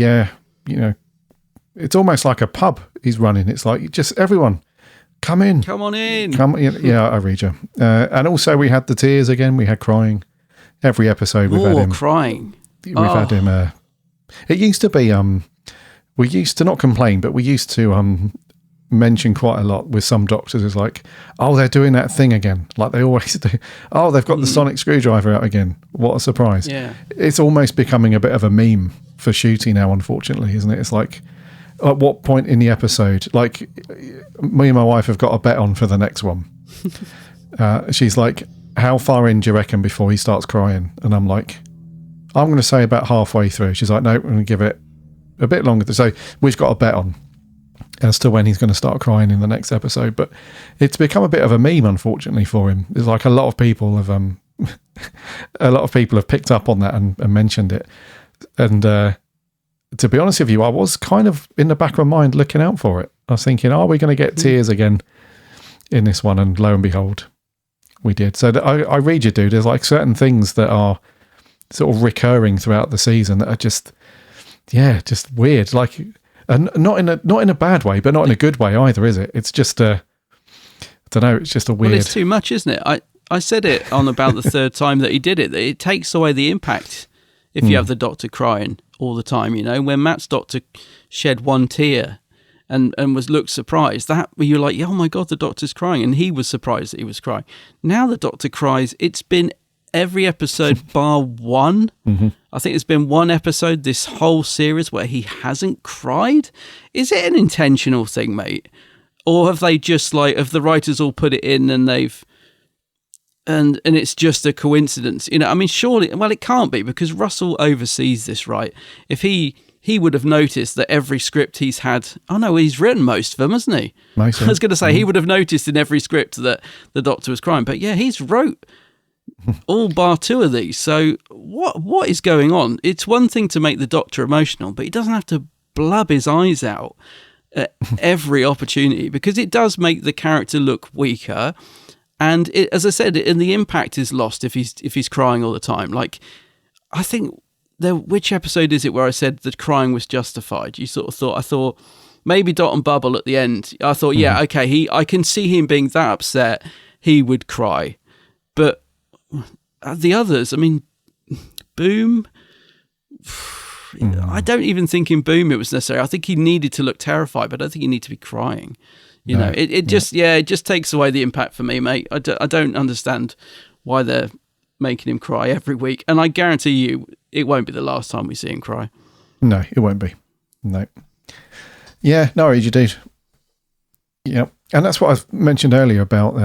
it's almost like a pub he's running. It's like just everyone come on in. Yeah, I read you. And also we had the tears again. We had crying every episode. We've had him crying. We've had him. It used to be we used to not complain, but we used to mention quite a lot with some doctors. It's like, oh, they're doing that thing again, like they always do. Oh, they've got the sonic screwdriver out again. What a surprise! Yeah, it's almost becoming a bit of a meme for Shooty now, unfortunately, isn't it? It's like, at what point in the episode, like me and my wife have got a bet on for the next one. She's like, how far in do you reckon before he starts crying? And I'm like, I'm going to say about halfway through. She's like, no, I'm going to give it a bit longer. So we've got a bet on as to when he's going to start crying in the next episode. But it's become a bit of a meme, unfortunately, for him. It's like a lot of people have picked up on that and mentioned it. And to be honest with you, I was kind of in the back of my mind looking out for it. I was thinking, are we going to get tears again in this one? And lo and behold, we did. So I read you, dude. There's like certain things that are sort of recurring throughout the season that are just weird. Like, and not in a bad way, but not in a good way either, is it? It's just I don't know. It's just a weird. Well, it's too much, isn't it? I said it on about the third time that he did it. That it takes away the impact if you have the Doctor crying all the time. When Matt's Doctor shed one tear and looked surprised, that where you're like, oh my God, the Doctor's crying, and he was surprised that he was crying. Now the Doctor cries. It's been every episode bar one. I think there's been one episode this whole series where he hasn't cried. Is it an intentional thing, mate? Or have they just have the writers all put it in and they've and it's just a coincidence? Surely, well, it can't be, because Russell oversees this, right? If he he would have noticed that every script he's had. Oh no, he's written most of them, hasn't he? Most I was going to say he would have noticed in every script that the Doctor was crying, but yeah, he's wrote all bar 2 of these. So what is going on? It's one thing to make the Doctor emotional, but he doesn't have to blub his eyes out at every opportunity, because it does make the character look weaker. And it, as I said, and the impact is lost if he's crying all the time. Like, I think which episode is it where I said that crying was justified? You sort of thought, I thought maybe Dot and Bubble at the end. I thought, yeah, okay, I can see him being that upset, he would cry. But the others, I mean, Boom, I don't even think in Boom it was necessary. I think he needed to look terrified, but I don't think he needed to be crying. You know, it just takes away the impact for me, mate. I don't understand why they're making him cry every week. And I guarantee you, it won't be the last time we see him cry. No, it won't be. No. Yeah, no worries, you did. Yeah. And that's what I've mentioned earlier about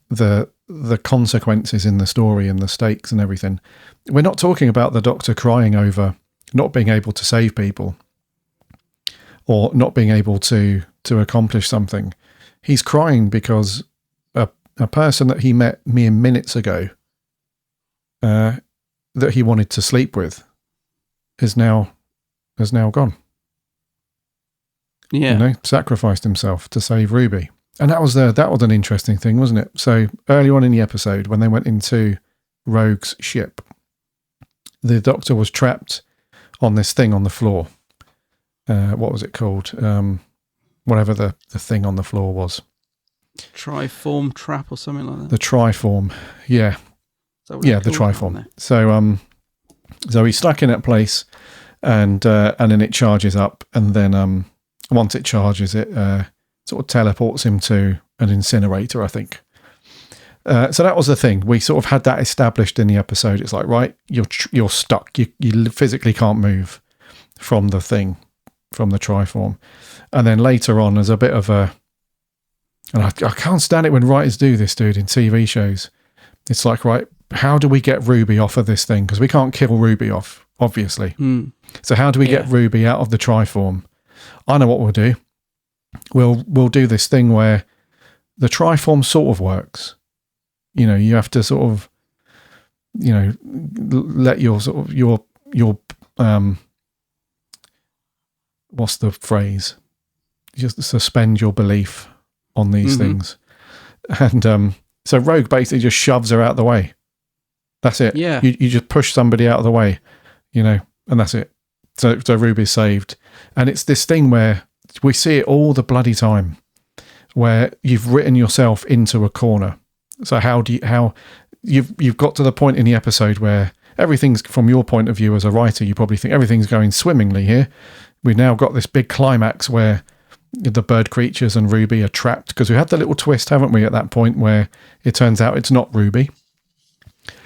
the consequences in the story and the stakes and everything. We're not talking about the Doctor crying over not being able to save people or not being able to accomplish something. He's crying because a person that he met mere minutes ago that he wanted to sleep with has now gone. Yeah. You know, sacrificed himself to save Ruby. And that was an interesting thing, wasn't it? So early on in the episode, when they went into Rogue's ship, the Doctor was trapped on this thing on the floor. What was it called? Whatever the thing on the floor was. Triform trap or something like that? The Triform, yeah. Yeah, the Triform. So he's stuck in that place and then it charges up, and then once it charges, it sort of teleports him to an incinerator, I think. So that was the thing. We sort of had that established in the episode. It's like, right, you're stuck. You physically can't move from the thing, from the Triform. And then later on, there's a bit of a... And I can't stand it when writers do this, dude, in TV shows. It's like, right, how do we get Ruby off of this thing? Because we can't kill Ruby off, obviously. So how do we get Ruby out of the Triform? I know what we'll do. We'll do this thing where the Triform sort of works. You know, you have to sort of, you know, let your sort of your what's the phrase? Just suspend your belief on these things. And so Rogue basically just shoves her out of the way. That's it. Yeah. You just push somebody out of the way, you know, and that's it. So Ruby's saved. And it's this thing where we see it all the bloody time, where you've written yourself into a corner. So how you've got to the point in the episode where everything's, from your point of view as a writer, you probably think everything's going swimmingly here. We've now got this big climax where the bird creatures and Ruby are trapped, because we had the little twist, haven't we, at that point where it turns out it's not Ruby.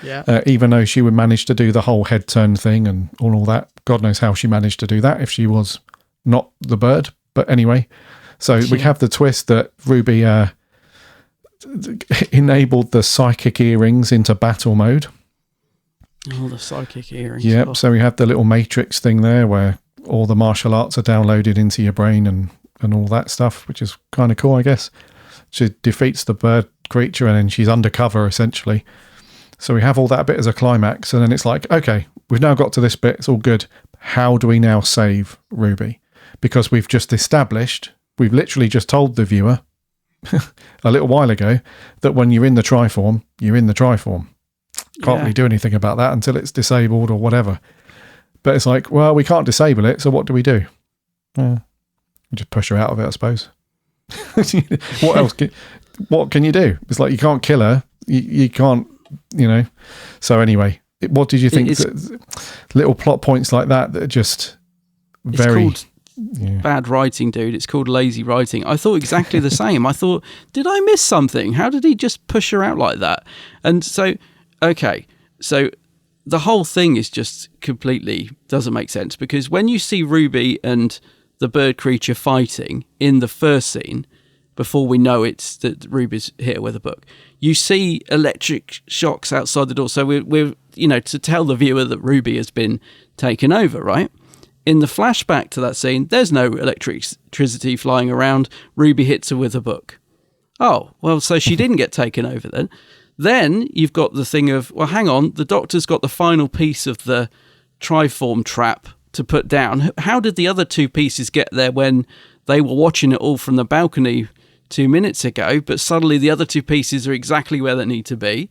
Yeah. Even though she would manage to do the whole head turn thing and all that. God knows how she managed to do that if she was not the bird. But anyway, so we have the twist that Ruby enabled the psychic earrings into battle mode. Oh, the psychic earrings. Yep. So we have the little matrix thing there where all the martial arts are downloaded into your brain and all that stuff, which is kind of cool, I guess. She defeats the bird creature and then she's undercover, essentially. So we have all that bit as a climax, and then it's like, okay, we've now got to this bit, it's all good. How do we now save Ruby? Because we've just established, we've literally just told the viewer a little while ago that when you're in the Triform, you're in the Triform. Can't really do anything about that until it's disabled or whatever. But it's like, well, we can't disable it, so what do? We just push her out of it, I suppose. What else? What can you do? It's like, you can't kill her. You can't, you know. So anyway, what did you think? Little plot points like that are just very... bad writing, dude. It's called lazy writing. I thought exactly the same. I thought, did I miss something? How did he just push her out like that? And so, okay, so the whole thing is just completely doesn't make sense, because when you see Ruby and the bird creature fighting in the first scene, before we know it's that Ruby's hit her with a book, you see electric shocks outside the door. So we're you know, to tell the viewer that Ruby has been taken over, right? in the flashback to that scene, there's no electricity flying around. Ruby hits her with a book. Oh, well, so she didn't get taken over then. Then you've got the thing of, well, hang on, the Doctor's got the final piece of the triform trap to put down. How did the other two pieces get there when they were watching it all from the balcony 2 minutes ago, but suddenly the other two pieces are exactly where they need to be?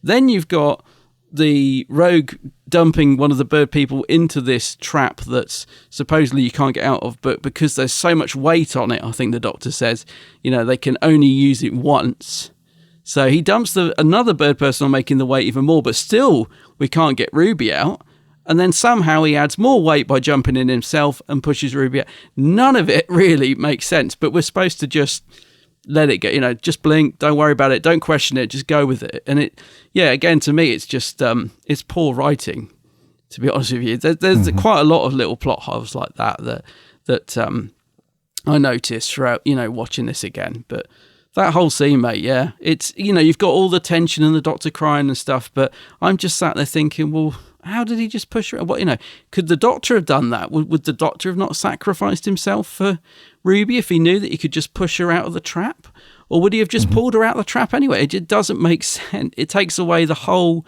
Then you've got the rogue dumping one of the bird people into this trap that's supposedly you can't get out of, but because there's so much weight on it, I think the Doctor says, they can only use it once. So he dumps another bird person on, making the weight even more, but still we can't get Ruby out. And then somehow he adds more weight by jumping in himself and pushes Ruby out. None of it really makes sense, but we're supposed to just let it go, just blink, don't worry about it, don't question it, just go with it. And again, to me, it's just, it's poor writing, to be honest with you. There's quite a lot of little plot holes like that I noticed throughout, watching this again. But that whole scene, mate, yeah, it's, you've got all the tension and the Doctor crying and stuff, but I'm just sat there thinking, well, how did he just push her? What, could the Doctor have done that? Would the Doctor have not sacrificed himself for Ruby if he knew that he could just push her out of the trap? Or would he have just pulled her out of the trap anyway? It just doesn't make sense. It takes away the whole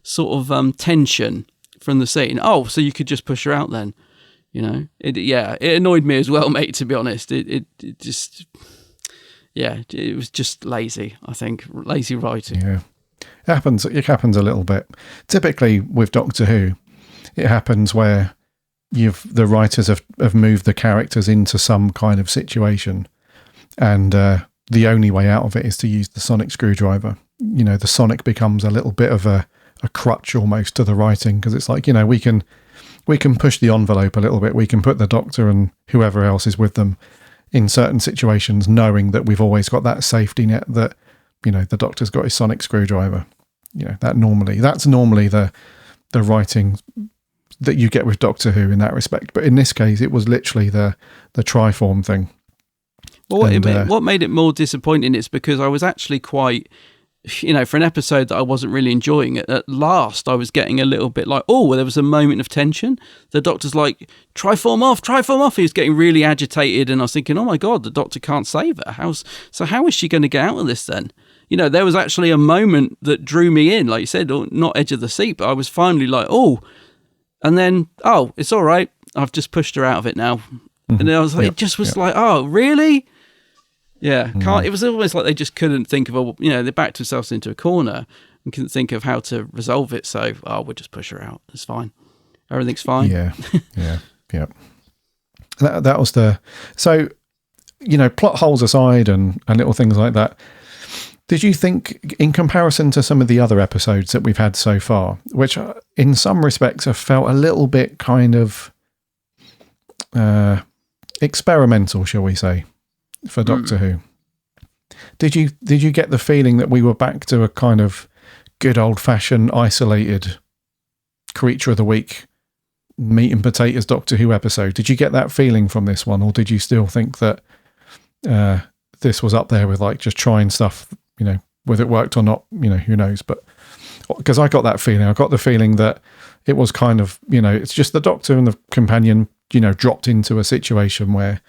sort of tension from the scene. Oh, so you could just push her out then? It annoyed me as well, mate, to be honest. It just... Yeah, it was just lazy, I think. Lazy writing. Yeah. It happens a little bit. Typically with Doctor Who, it happens where the writers have moved the characters into some kind of situation, and the only way out of it is to use the sonic screwdriver. The sonic becomes a little bit of a crutch almost to the writing, because it's like, we can push the envelope a little bit. We can put the Doctor and whoever else is with them in certain situations, knowing that we've always got that safety net that, the Doctor's got his sonic screwdriver. That's normally the writing that you get with Doctor Who in that respect. But in this case, it was literally the triform thing. Well, what made it more disappointing is because I was actually quite, for an episode that I wasn't really enjoying it, at last I was getting a little bit like, there was a moment of tension. The Doctor's like, triform off. He was getting really agitated, and I was thinking, oh my God, the Doctor can't save her. How is she going to get out of this then? There was actually a moment that drew me in, like you said, not edge of the seat, but I was finally like, and then, it's all right. I've just pushed her out of it now. And then I was like, it just was like, oh, really? Yeah, it was almost like they just couldn't think of they backed themselves into a corner and couldn't think of how to resolve it. So, we'll just push her out. It's fine. Everything's fine. Yeah. That was so, plot holes aside and little things like that. Did you think, in comparison to some of the other episodes that we've had so far, which in some respects have felt a little bit kind of experimental, shall we say, for Doctor Who, did you get the feeling that we were back to a kind of good old-fashioned, isolated creature of the week, meat and potatoes Doctor Who episode? Did you get that feeling from this one, or did you still think that this was up there with like just trying stuff, whether it worked or not, who knows? But because I got that feeling, I got the feeling that it was kind of, it's just the Doctor and the companion, dropped into a situation where,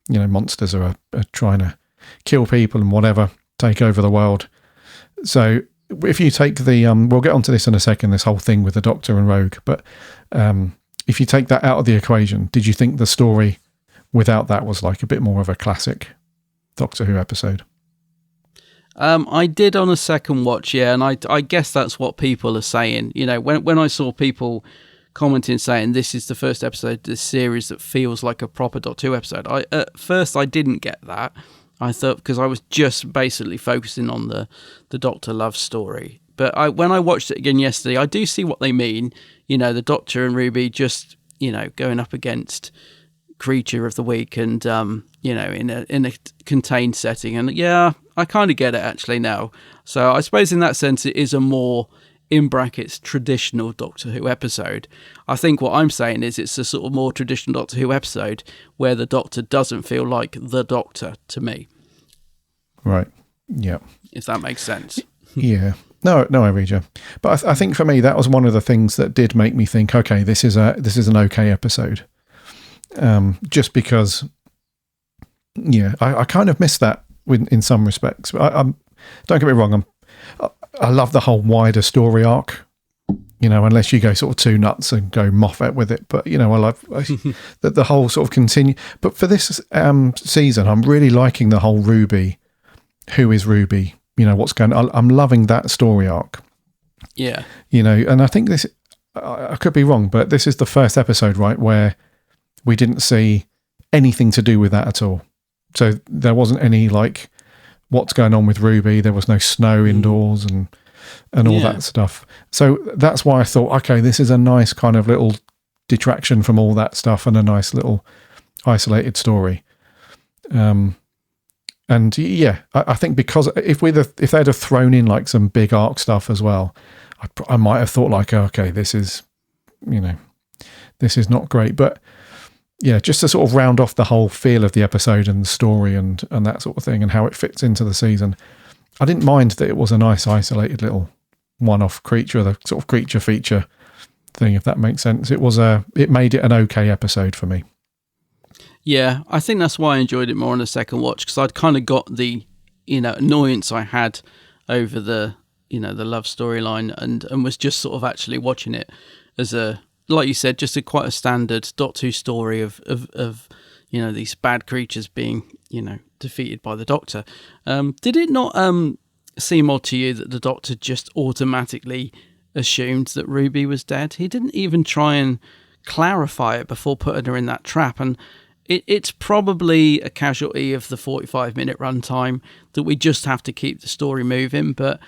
monsters are trying to kill people and whatever, take over the world. So if you take we'll get onto this in a second, this whole thing with the Doctor and Rogue, but if you take that out of the equation, did you think the story without that was like a bit more of a classic Doctor Who episode? I did on a second watch, yeah, and I guess that's what people are saying. When I saw people commenting saying this is the first episode of this series that feels like a proper Doctor Who episode, at first I didn't get that. I thought, because I was just basically focusing on the Doctor love story. But when I watched it again yesterday, I do see what they mean. The Doctor and Ruby just, going up against creature of the week and, in a contained setting. And yeah, I kind of get it actually now. So I suppose in that sense, it is a more, in brackets, traditional Doctor Who episode. I think what I'm saying is it's a sort of more traditional Doctor Who episode where the Doctor doesn't feel like the Doctor to me. Right. Yeah. If that makes sense. Yeah. No, I read you. But I think for me, that was one of the things that did make me think, okay, this is an okay episode. just because, yeah, I kind of miss that in some respects. Don't get me wrong, I love the whole wider story arc, unless you go sort of too nuts and go Moffat with it. But, I love that the whole sort of continue. But for this season, I'm really liking the whole Ruby, who is Ruby, what's going on. I'm loving that story arc. Yeah. And I think this, I could be wrong, but this is the first episode, right, where we didn't see anything to do with that at all. So there wasn't any, like, what's going on with Ruby. There was no snow indoors and all that stuff. So that's why I thought, okay, this is a nice kind of little detraction from all that stuff and a nice little isolated story. And yeah, I think because if they'd have thrown in like some big arc stuff as well, I might have thought like, okay, this is not great. But yeah, just to sort of round off the whole feel of the episode and the story and that sort of thing and how it fits into the season, I didn't mind that it was a nice isolated little one-off creature, the sort of creature feature thing, if that makes sense. It made it an okay episode for me. Yeah, I think that's why I enjoyed it more on the second watch, because I'd kind of got the, annoyance I had over the, the love storyline and was just sort of actually watching it as a, like you said, just quite a standard Doctor Who story of these bad creatures being, defeated by the Doctor. Did it not seem odd to you that the Doctor just automatically assumed that Ruby was dead? He didn't even try and clarify it before putting her in that trap, and it's probably a casualty of the 45-minute runtime that we just have to keep the story moving. But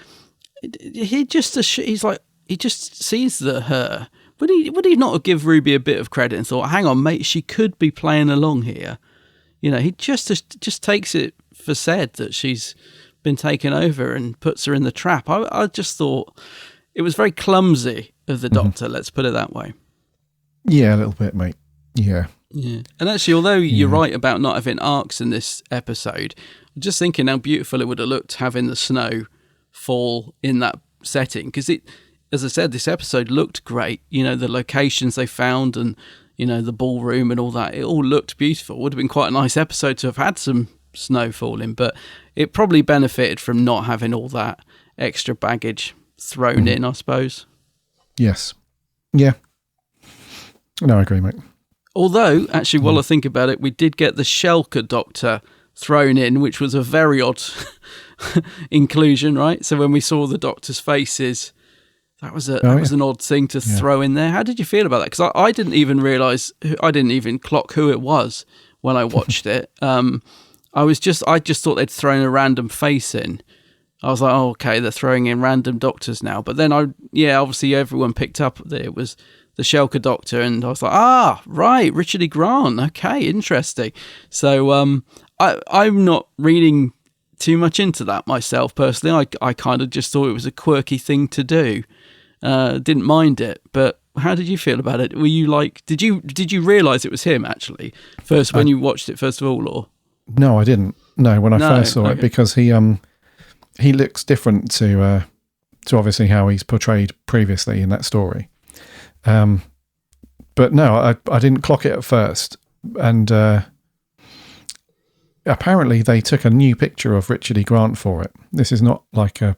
he just sees her. Would he not give Ruby a bit of credit and thought, hang on, mate, she could be playing along here? He just takes it for said that she's been taken over and puts her in the trap. I just thought it was very clumsy of the Doctor, let's put it that way. Yeah, a little bit, mate. Yeah. Yeah. And actually, although you're right about not having arcs in this episode, I'm just thinking how beautiful it would have looked having the snow fall in that setting. Because as I said, this episode looked great. The locations they found and, the ballroom and all that, it all looked beautiful. Would have been quite a nice episode to have had some snow falling, but it probably benefited from not having all that extra baggage thrown in, I suppose. Yes. Yeah. No, I agree, mate. Although, actually, while I think about it, we did get the Shelker Doctor thrown in, which was a very odd inclusion, right? So when we saw the Doctor's faces, that was an odd thing to throw in there. How did you feel about that? Because I didn't even realise, I didn't even clock who it was when I watched it. I just thought they'd thrown a random face in. I was like, oh, okay, they're throwing in random doctors now. But then obviously everyone picked up that it was the Shelker Doctor, and I was like, right, Richard E. Grant. Okay, interesting. So I'm not reading too much into that myself personally. I kind of just thought it was a quirky thing to do. Didn't mind it, but how did you feel about it? Were you like, did you realise it was him actually first when you watched it first of all, or? No, I didn't. No, when I first saw it, because he looks different to obviously how he's portrayed previously in that story. But no, I didn't clock it at first, and apparently they took a new picture of Richard E. Grant for it. This is not they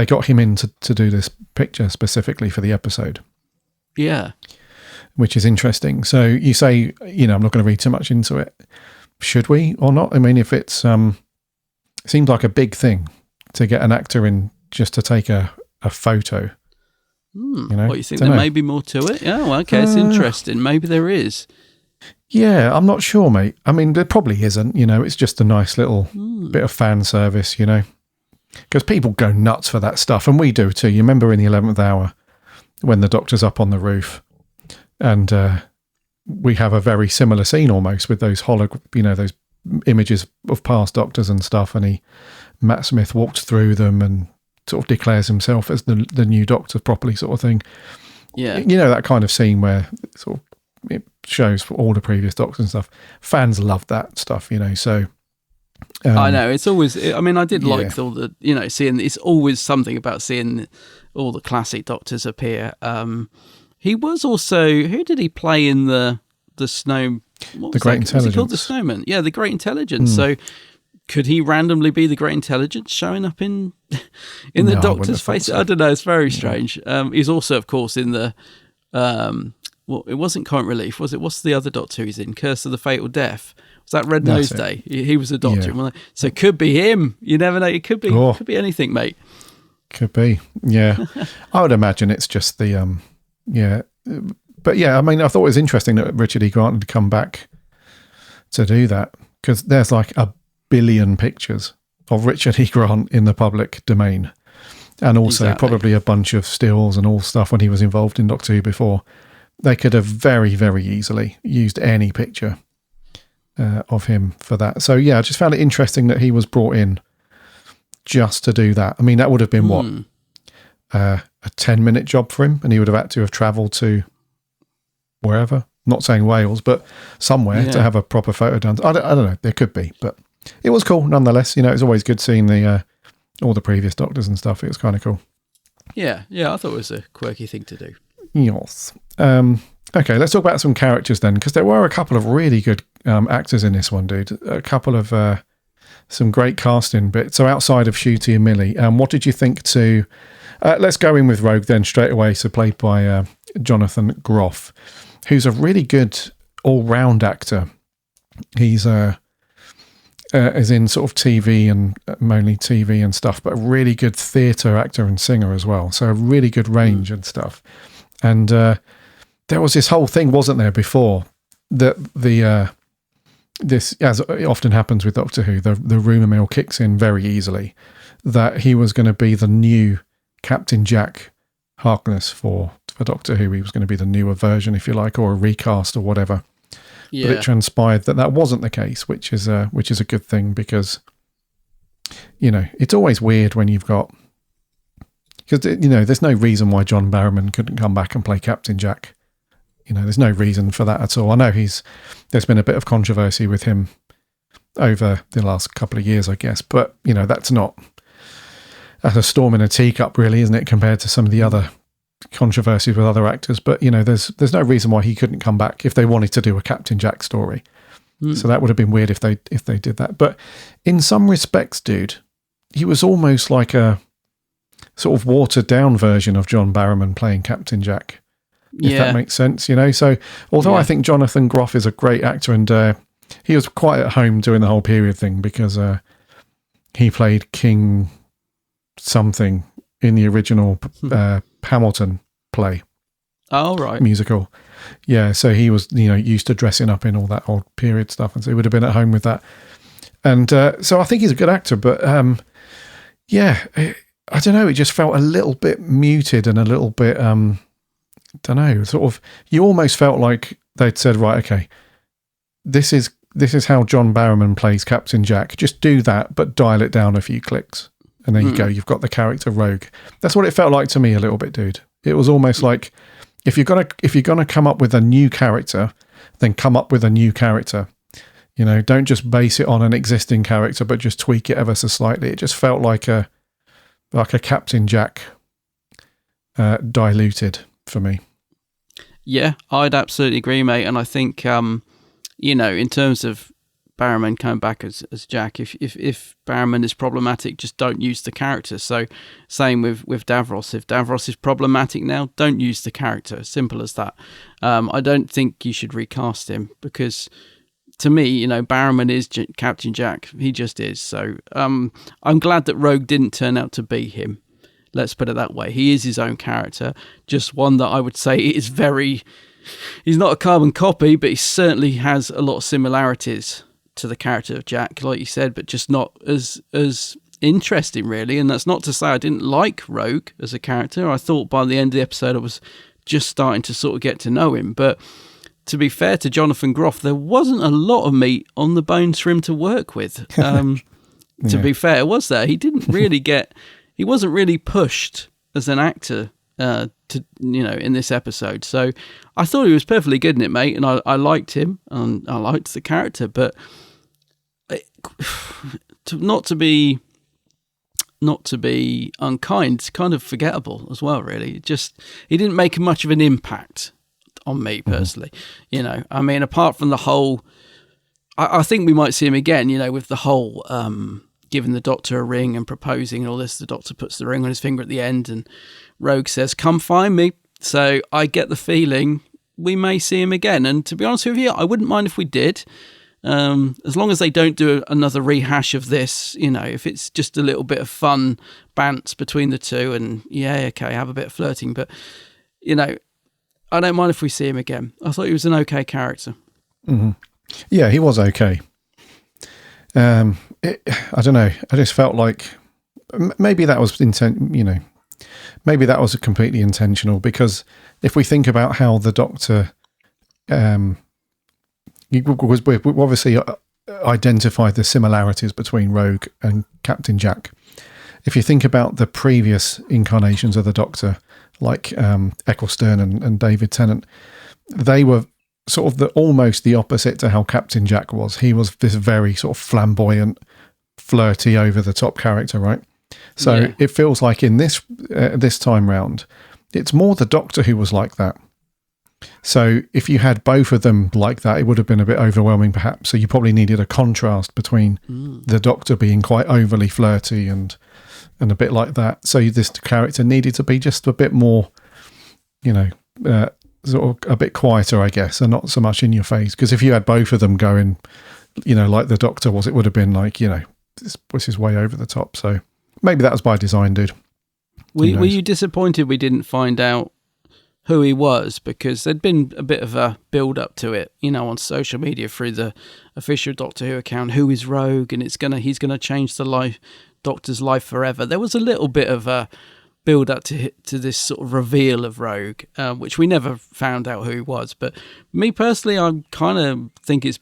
got him in to do this picture specifically for the episode. Yeah. Which is interesting. So you say, I'm not going to read too much into it. Should we or not? I mean, if it's seems like a big thing to get an actor in just to take a photo. What, you think there may be more to it? Yeah, well, okay, it's interesting. Maybe there is. Yeah, I'm not sure, mate. I mean, there probably isn't. It's just a nice little bit of fan service, because people go nuts for that stuff, and we do too. You remember in the 11th hour when the Doctor's up on the roof, and we have a very similar scene almost with those those images of past Doctors and stuff, and Matt Smith walks through them and sort of declares himself as the new Doctor properly, sort of thing. Yeah, that kind of scene where sort of it shows for all the previous Doctors and stuff. Fans love that stuff, So I know it's always. I mean, I did like all the seeing. It's always something about seeing all the classic Doctors appear. He was also, who did he play in the the snow. What The was Great that? Intelligence. Was he called the Snowman? Yeah, the Great Intelligence. So could he randomly be the Great Intelligence showing up in the No, I wouldn't Doctor's have thought face? so. I don't know. It's very strange. He's also, of course, in the. Well, it wasn't Comic Relief, was it? What's the other Doctor he's in? Curse of the Fatal Death. Was that Red Nose That's Day? He was a Doctor. Yeah. So it could be him. You never know. It could be. Oh. Could be anything, mate. Could be, yeah. I would imagine it's just the, yeah. But yeah, I mean, I thought it was interesting that Richard E. Grant had come back to do that, because there's like a billion pictures of Richard E. Grant in the public domain, and also probably a bunch of stills and all stuff when he was involved in Doctor Who before. They could have very, very easily used any picture of him for that. So yeah, I just found it interesting that he was brought in just to do that. I mean, that would have been what, a 10-minute job for him, and he would have had to have travelled to wherever, not saying Wales, but somewhere to have a proper photo done. I don't know, there could be, but it was cool nonetheless. You know, it's always good seeing the all the previous Doctors and stuff. It was kind of cool. Yeah, I thought it was a quirky thing to do. Yes. Okay, let's talk about some characters then, because there were a couple of really good actors in this one, dude. A couple of some great casting bits. So outside of Ncuti and Millie, what did you think to... let's go in with Rogue then straight away. So played by Jonathan Groff, who's a really good all-round actor. He's is in sort of TV and mainly TV and stuff, but a really good theatre actor and singer as well. So a really good range and stuff. And there was this whole thing, wasn't there, before that this, as it often happens with Doctor Who, the rumour mill kicks in very easily, that he was going to be the new Captain Jack Harkness for Doctor Who. He was going to be the newer version, if you like, or a recast or whatever. Yeah. But it transpired that wasn't the case, which is a good thing, because, you know, it's always weird when you've got, because, you know, there's no reason why John Barrowman couldn't come back and play Captain Jack. You know, there's no reason for that at all. I know there's been a bit of controversy with him over the last couple of years, I guess, but, you know, that's a storm in a teacup, really, isn't it, compared to some of the other controversies with other actors. But, you know, there's no reason why he couldn't come back if they wanted to do a Captain Jack story. So that would have been weird if they did that. But in some respects, dude, he was almost like a sort of watered down version of John Barrowman playing Captain Jack, if that makes sense, you know. So although I think Jonathan Groff is a great actor, and he was quite at home doing the whole period thing, because he played King something in the original Hamilton play. Oh, right. Musical. Yeah, so he was, you know, used to dressing up in all that old period stuff, and so he would have been at home with that. And so I think he's a good actor, but I don't know, it just felt a little bit muted and a little bit, don't know, sort of, you almost felt like they'd said, right, okay, this is how John Barrowman plays Captain Jack. Just do that, but dial it down a few clicks. And there you go, you've got the character Rogue. That's what it felt like to me a little bit, dude. It was almost like, if you're gonna come up with a new character, then come up with a new character. You know, don't just base it on an existing character, but just tweak it ever so slightly. It just felt like a Captain Jack diluted for me. Yeah, I'd absolutely agree, mate. And I think, you know, in terms of Barrowman coming back as Jack, if Barrowman is problematic, just don't use the character. So same with Davros. If Davros is problematic now, don't use the character. Simple as that. I don't think you should recast him, because to me, you know, Barrowman is Captain Jack. He just is. So I'm glad that Rogue didn't turn out to be him. Let's put it that way. He is his own character, just one that I would say is very... He's not a carbon copy, but he certainly has a lot of similarities to the character of Jack, like you said, but just not as interesting, really. And that's not to say I didn't like Rogue as a character. I thought by the end of the episode I was just starting to sort of get to know him. But to be fair to Jonathan Groff, there wasn't a lot of meat on the bones for him to work with. To be fair, was there? He didn't really he wasn't really pushed as an actor to, you know, in this episode. So I thought he was perfectly good in it, mate, and I liked him and I liked the character, but not to be unkind, it's kind of forgettable as well, really. He didn't make much of an impact on me personally. You know, I mean, apart from the whole, I think we might see him again, you know, with the whole giving the Doctor a ring and proposing and all this. The Doctor puts the ring on his finger at the end and Rogue says, "Come find me." So I get the feeling we may see him again. And to be honest with you, I wouldn't mind if we did. As long as they don't do another rehash of this, you know, if it's just a little bit of fun bants between the two and okay, have a bit of flirting. But, you know, I don't mind if we see him again. I thought he was an okay character. Mm-hmm. Yeah, he was okay. I don't know. I just felt like maybe that was maybe that was completely intentional, because if we think about how the Doctor, we obviously identified the similarities between Rogue and Captain Jack. If you think about the previous incarnations of the Doctor, like Eccleston and David Tennant, they were sort of almost the opposite to how Captain Jack was. He was this very sort of flamboyant, flirty, over-the-top character, right? So it feels like in this time round, it's more the Doctor who was like that. So if you had both of them like that, it would have been a bit overwhelming, perhaps. So you probably needed a contrast between the Doctor being quite overly flirty and a bit like that. So this character needed to be just a bit more, sort of a bit quieter, I guess, and not so much in your face. Because if you had both of them going, like the Doctor was, it would have been like, this is way over the top. So maybe that was by design, dude. Were you disappointed we didn't find out who he was? Because there'd been a bit of a build up to it, on social media through the official Doctor Who account. Who is Rogue? And he's gonna change the Doctor's life forever. There was a little bit of a build up to this sort of reveal of Rogue, which we never found out who he was. But me personally, I kind of think it's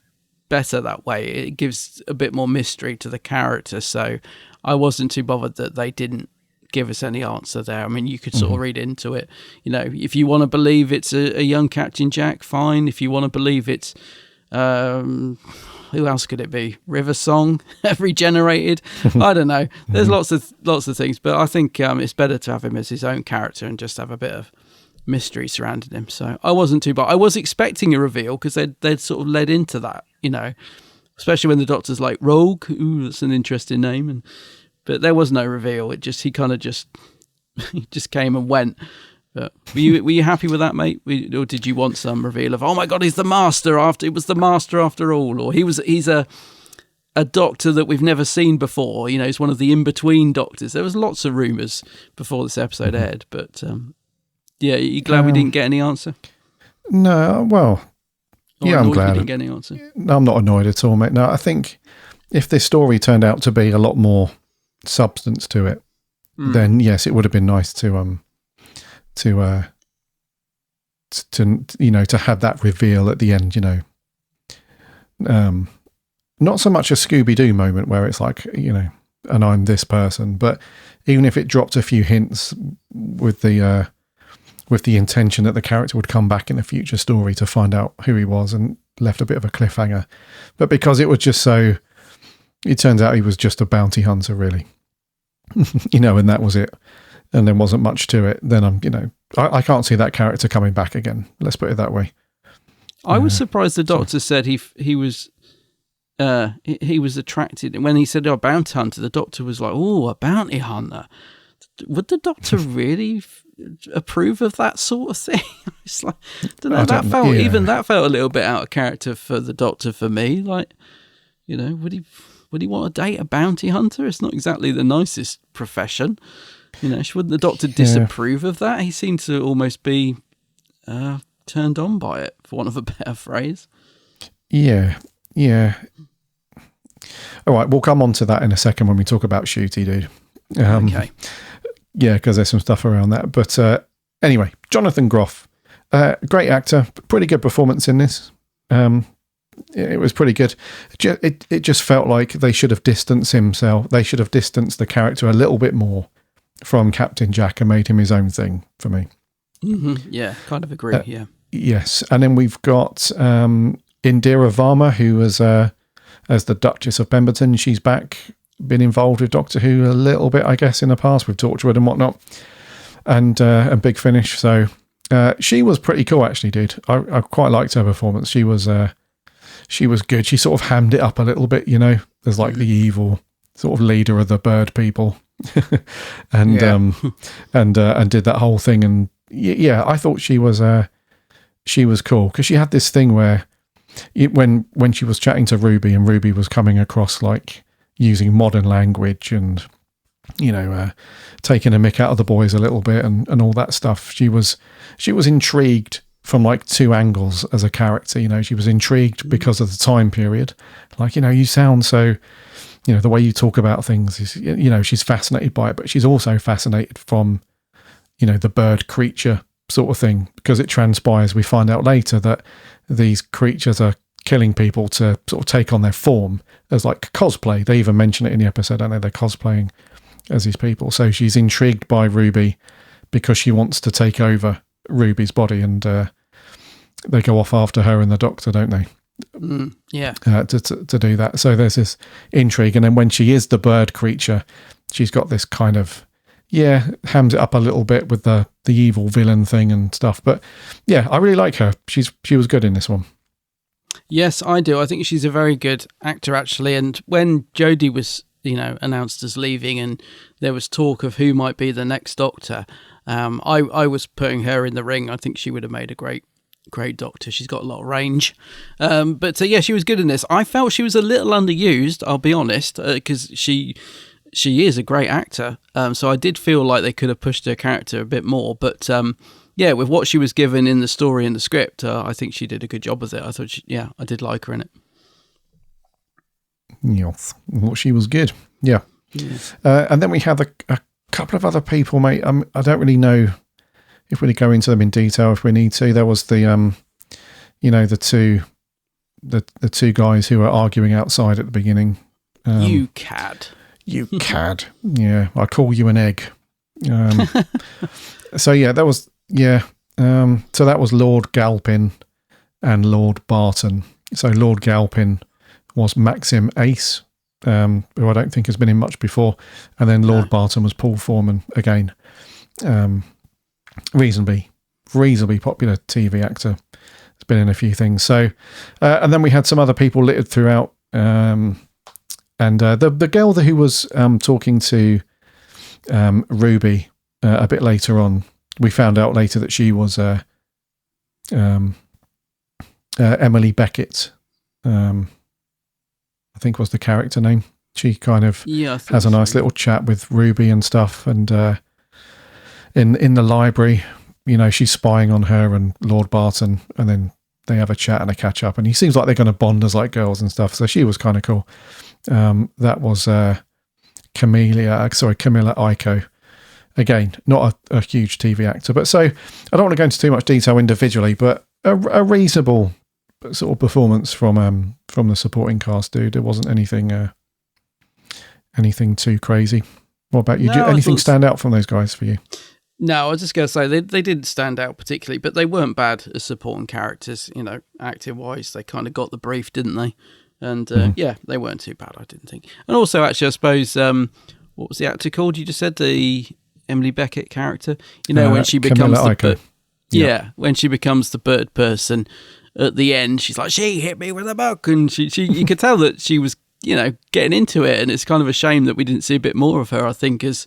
better that way. It gives a bit more mystery to the character. So I wasn't too bothered that they didn't give us any answer there. I mean, you could sort of read into it. If you want to believe it's a young Captain Jack, fine. If you want to believe it's who else could it be? River Song, regenerated. I don't know. There's lots of things, but I think it's better to have him as his own character and just have a bit of mystery surrounding him. So I wasn't too bad. I was expecting a reveal because they'd sort of led into that, especially when the Doctor's like Rogue. Ooh, that's an interesting name. But there was no reveal. He just came and went. But were you happy with that, mate? Or did you want some reveal of, oh my God, he's the Master it was the Master after all, or he's a Doctor that we've never seen before. He's one of the in-between Doctors. There was lots of rumours before this episode aired, but you glad we didn't get any answer? No, well, I'm glad. We didn't get any answer. No, I'm not annoyed at all, mate. No, I think if this story turned out to be a lot more substance to it, then yes, it would have been nice to have that reveal at the end. Not so much a Scooby-Doo moment where it's like, and I'm this person, but even if it dropped a few hints with the intention that the character would come back in a future story to find out who he was, and left a bit of a cliffhanger. But because it was just so, it turns out he was just a bounty hunter, really, and that was it. And there wasn't much to it. Then I can't see that character coming back again. Let's put it that way. I was surprised the Doctor said he was attracted when he said, "Oh, bounty hunter." The Doctor was like, "Oh, a bounty hunter." Would the Doctor really approve of that sort of thing? It's like, I don't know. Even that felt a little bit out of character for the Doctor for me. Like, would he want to date a bounty hunter? It's not exactly the nicest profession. Shouldn't the Doctor disapprove of that? He seemed to almost be turned on by it, for want of a better phrase. Yeah. All right, we'll come on to that in a second when we talk about Shooty, dude. Okay. Yeah, because there's some stuff around that. But anyway, Jonathan Groff, great actor, pretty good performance in this. It was pretty good. It just felt like they should have distanced the character a little bit more from Captain Jack and made him his own thing for me. Mm-hmm. Yeah, kind of agree. Yeah. Yes, and then we've got Indira Varma, who was as the Duchess of Pemberton. She's back, been involved with Doctor Who a little bit, I guess, in the past with Torchwood and whatnot, and Big Finish. So She was pretty cool, actually, dude. I quite liked her performance. She was good. She sort of hammed it up a little bit, you know. There's like the evil sort of leader of the bird people, and and did that whole thing. And yeah, I thought she was cool because she had this thing where when she was chatting to Ruby, and Ruby was coming across like using modern language and, you know, taking a mick out of the boys a little bit and all that stuff. She was intrigued from like two angles as a character. You know, she was intrigued because of the time period. Like, you know, you sound so, you know, the way you talk about things is, you know, she's fascinated by it, but she's also fascinated from, you know, the bird creature sort of thing, because it transpires, we find out later that these creatures are killing people to sort of take on their form as like cosplay. They even mention it in the episode, don't they? They're cosplaying as these people. So she's intrigued by Ruby because she wants to take over Ruby's body, and they go off after her and the Doctor, don't they? To do that. So there's this intrigue, and then when she is the bird creature, she's got this kind of hams it up a little bit with the evil villain thing and stuff. But yeah, I really like her. She was good in this one. Yes, I do. I think she's a very good actor, actually. And when Jodie was, you know, announced as leaving, and there was talk of who might be the next Doctor, I was putting her in the ring. I think she would have made a great Doctor. She's got a lot of range. But yeah, she was good in this. I felt she was a little underused, I'll be honest, because she is a great actor. So I did feel like they could have pushed her character a bit more. But yeah, with what she was given in the story and the script, I think she did a good job with it. I thought, I did like her in it. Yes, well, she was good. Yeah. And then we had a couple of other people, mate. I don't really know if we go into them in detail if we need to. There was the you know, the two guys who were arguing outside at the beginning. You cad. You cad. Yeah, I call you an egg. So yeah, that was so that was Lord Galpin and Lord Barton. So Lord Galpin was Maxim Ace, who I don't think has been in much before, and then Lord Barton was Paul Foreman again. Reasonably popular TV actor. Has been in a few things. So, and then we had some other people littered throughout. And the girl who was talking to Ruby a bit later on, we found out later that she was Emily Beckett. I think was the character name. She kind of has a nice little chat with Ruby and stuff, and in the library, you know, she's spying on her and Lord Barton, and then they have a chat and a catch up, and he seems like they're going to bond as like girls and stuff. So she was kind of cool. That was Camilla Aiko. Again, not a huge TV actor, but so I don't want to go into too much detail individually, but a reasonable sort of performance from the supporting cast, dude. It wasn't anything too crazy. What about you? Did anything stand out from those guys for you? No, I was just going to say they didn't stand out particularly, but they weren't bad as supporting characters. You know, acting wise, they kind of got the brief, didn't they? And yeah, they weren't too bad, I didn't think. And also, actually, I suppose what was the actor called? You just said the Emily Beckett character. You know, when she becomes when she becomes the bird person at the end, she's like, she hit me with a book, and she you could tell that she was, you know, getting into it, and it's kind of a shame that we didn't see a bit more of her, I think, as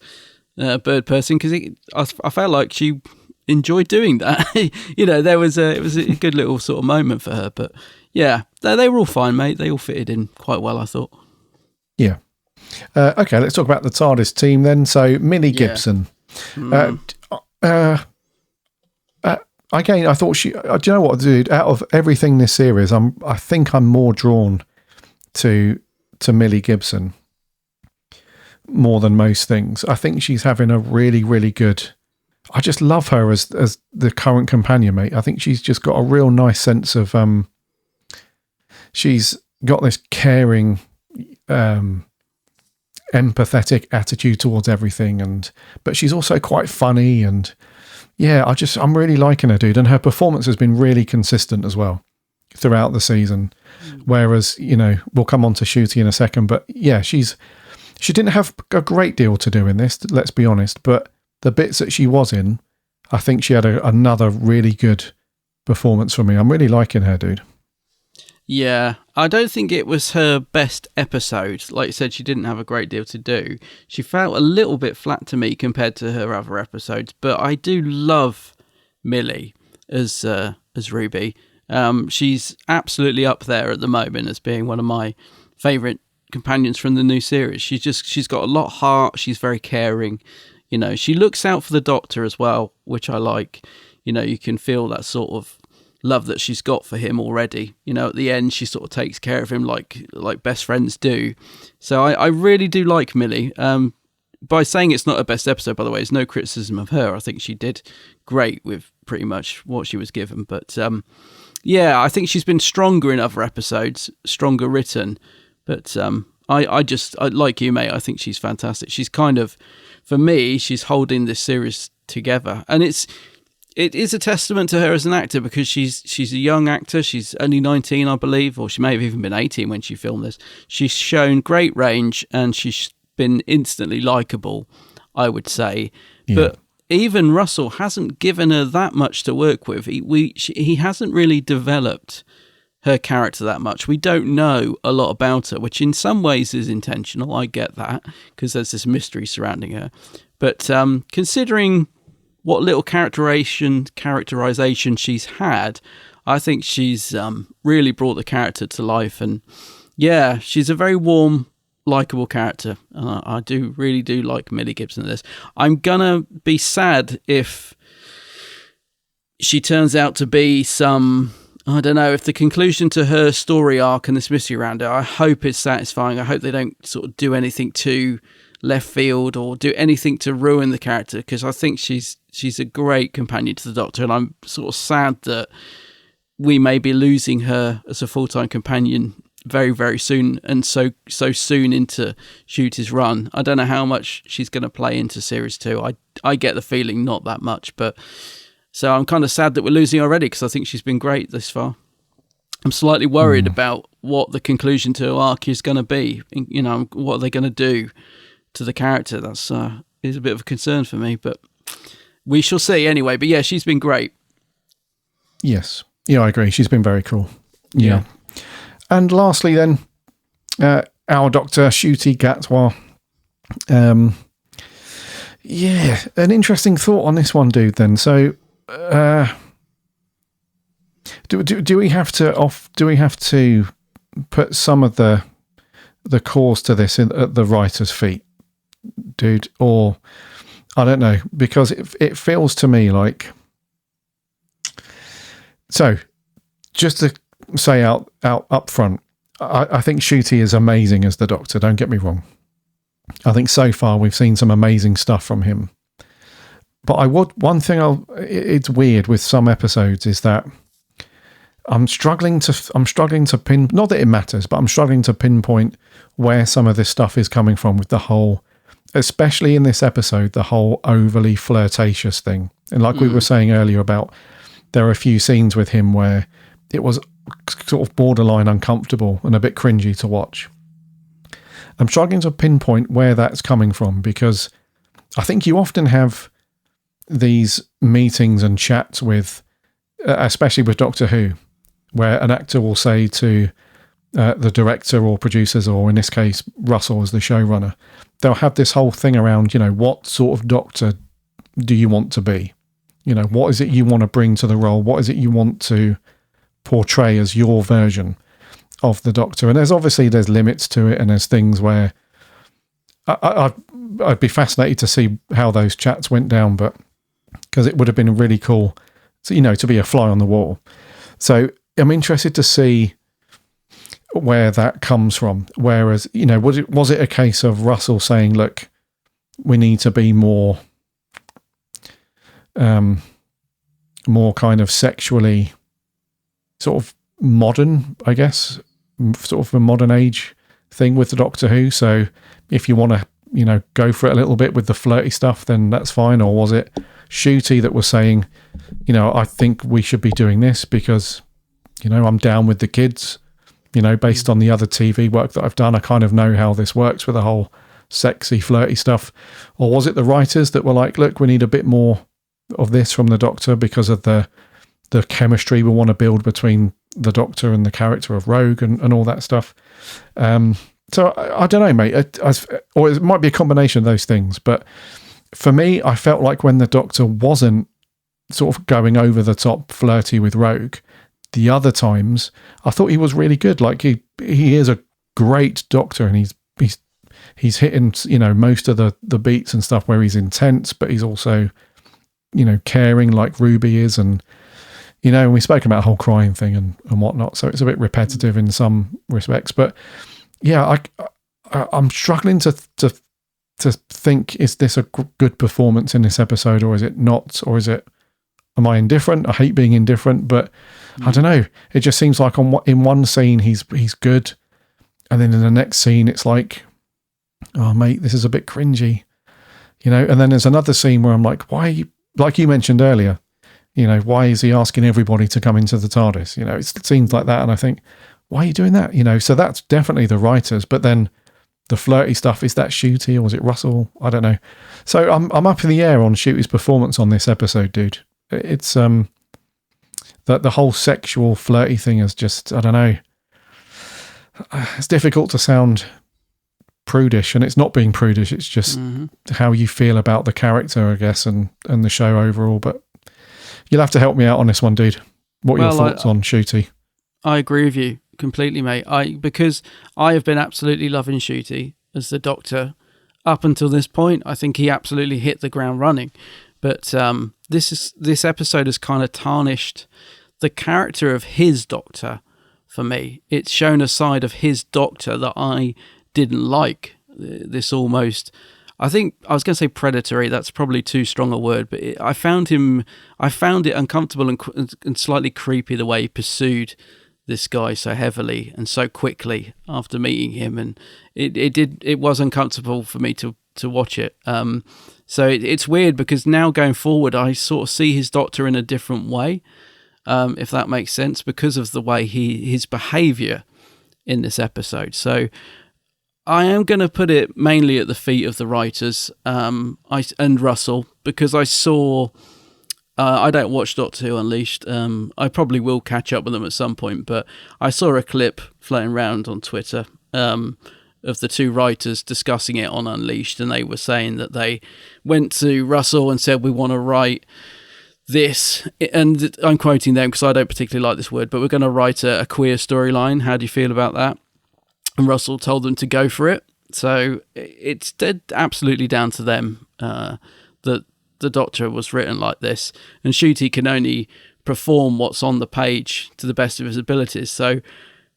a bird person, because I felt like she enjoyed doing that. You know, it was a good little sort of moment for her. But yeah, they were all fine, mate. They all fitted in quite well, I thought. Yeah. Okay, let's talk about the TARDIS team then. So Millie Gibson. Again, I thought she. Do you know what, dude? Out of everything this series, I think I'm more drawn to Millie Gibson more than most things. I think she's having a really, really good. I just love her as the current companion, mate. I think she's just got a real nice sense of. She's got this caring, empathetic attitude towards everything, but she's also quite funny, and yeah, I'm really liking her, dude. And her performance has been really consistent as well throughout the season. Whereas, you know, we'll come on to Shooty in a second, but yeah, she didn't have a great deal to do in this, let's be honest, but the bits that she was in, I think she had another really good performance from me. I'm really liking her, dude. Yeah, I don't think it was her best episode. Like you said, she didn't have a great deal to do. She felt a little bit flat to me compared to her other episodes, but I do love Millie as Ruby. She's absolutely up there at the moment as being one of my favourite companions from the new series. She's got a lot of heart. She's very caring. You know, she looks out for the Doctor as well, which I like. You know, you can feel that sort of love that she's got for him already. You know, at the end, she sort of takes care of him like best friends do. So I really do like Millie. By saying it's not her best episode, by the way, there's no criticism of her. I think she did great with pretty much what she was given. But yeah, I think she's been stronger in other episodes, stronger written. But I like you, mate. I think she's fantastic. She's kind of, for me, she's holding this series together. And it is a testament to her as an actor, because she's a young actor. She's only 19, I believe, or she may have even been 18 when she filmed this. She's shown great range, and she's been instantly likable, I would say. Yeah. But even Russell hasn't given her that much to work with. He hasn't really developed her character that much. We don't know a lot about her, which in some ways is intentional. I get that, because there's this mystery surrounding her. But considering what little characterization she's had, I think she's really brought the character to life. And yeah, she's a very warm, likable character. I really do like Millie Gibson in this. I'm gonna be sad if she turns out to be some, I don't know, if the conclusion to her story arc and this mystery around her, I hope it's satisfying. I hope they don't sort of do anything too left field or do anything to ruin the character, because I think she's a great companion to the Doctor, and I'm sort of sad that we may be losing her as a full-time companion very, very soon, and so soon into Ncuti's run. I don't know how much she's going to play into Series 2. I get the feeling not that much, but so I'm kind of sad that we're losing her already, because I think she's been great this far. I'm slightly worried about what the conclusion to her arc is going to be. You know, what are they going to do to the character? That's is a bit of a concern for me, but we shall see anyway. But yeah, she's been great. Yes. Yeah, I agree. She's been very cool. Yeah. And lastly then, our Doctor, Ncuti Gatwa. Yeah, an interesting thought on this one, dude, then. So do we have to put some of the cause to this at the writer's feet, dude? Or I don't know, because it feels to me like, so just to say out up front, I think Ncuti is amazing as the Doctor, don't get me wrong. I think so far we've seen some amazing stuff from him. But it's weird with some episodes is that I'm struggling to pin, not that it matters, but I'm struggling to pinpoint where some of this stuff is coming from with the whole, especially in this episode, the whole overly flirtatious thing. And like we were saying earlier about, there are a few scenes with him where it was sort of borderline uncomfortable and a bit cringy to watch. I'm struggling to pinpoint where that's coming from, because I think you often have these meetings and chats with, especially with Doctor Who, where an actor will say to the director or producers, or in this case, Russell as the showrunner, they'll have this whole thing around, you know, what sort of Doctor do you want to be? You know, what is it you want to bring to the role? What is it you want to portray as your version of the Doctor? And there's limits to it, and there's things where I'd be fascinated to see how those chats went down, but because it would have been really cool, to be a fly on the wall. So I'm interested to see where that comes from. Whereas, was it a case of Russell saying, look, we need to be more kind of sexually sort of modern, I guess, sort of a modern age thing with the Doctor Who. So if you want to, go for it a little bit with the flirty stuff, then that's fine. Or was it Ncuti that was saying, I think we should be doing this because, I'm down with the kids, based on the other TV work that I've done. I kind of know how this works with the whole sexy, flirty stuff. Or was it the writers that were like, look, we need a bit more this from the Doctor because of the chemistry we want to build between the Doctor and the character of Rogue and all that stuff. So I don't know, mate. Or it might be a combination of those things. But for me, I felt like when the Doctor wasn't sort of going over the top flirty with Rogue, the other times I thought he was really good. Like he is a great Doctor, and he's hitting, you know, most of the beats and stuff where he's intense, but he's also, you know, caring like Ruby is. And, you know, we spoke about the whole crying thing and whatnot. So it's a bit repetitive in some respects, but yeah, I'm struggling to think, is this a good performance in this episode, or is it not? Or am I indifferent? I hate being indifferent, but I don't know. It just seems like in one scene he's good, and then in the next scene it's like, oh mate, this is a bit cringy, you know. And then there's another scene where I'm like, why? Like you mentioned earlier, you know, why is he asking everybody to come into the TARDIS? You know, it seems like that, and I think, why are you doing that? You know, so that's definitely the writers. But then the flirty stuff, is that Shooty or was it Russell? I don't know. So I'm up in the air on Shooty's performance on this episode, dude. It's the whole sexual flirty thing is just, I don't know. It's difficult to sound prudish, and it's not being prudish. It's just how you feel about the character, I guess, and the show overall. But you'll have to help me out on this one, dude. What are your thoughts on Shooty? I agree with you completely, mate. Because I have been absolutely loving Shooty as the Doctor up until this point. I think he absolutely hit the ground running. But this episode has kind of tarnished the character of his Doctor for me. It's shown a side of his Doctor that I didn't like. This almost, I think I was going to say predatory. That's probably too strong a word, but I found it uncomfortable and slightly creepy the way he pursued this guy so heavily and so quickly after meeting him, and it was uncomfortable for me to watch it. So it's weird because now going forward, I sort of see his Doctor in a different way, if that makes sense, because of the way his behaviour in this episode. So I am going to put it mainly at the feet of the writers, and Russell, because I saw. I don't watch Doctor Who Unleashed. I probably will catch up with them at some point, but I saw a clip floating around on Twitter of the two writers discussing it on Unleashed, and they were saying that they went to Russell and said, we want to write this, and I'm quoting them because I don't particularly like this word, but we're going to write a queer storyline. How do you feel about that? And Russell told them to go for it. So it's absolutely down to them that the Doctor was written like this, and Shooty can only perform what's on the page to the best of his abilities. So,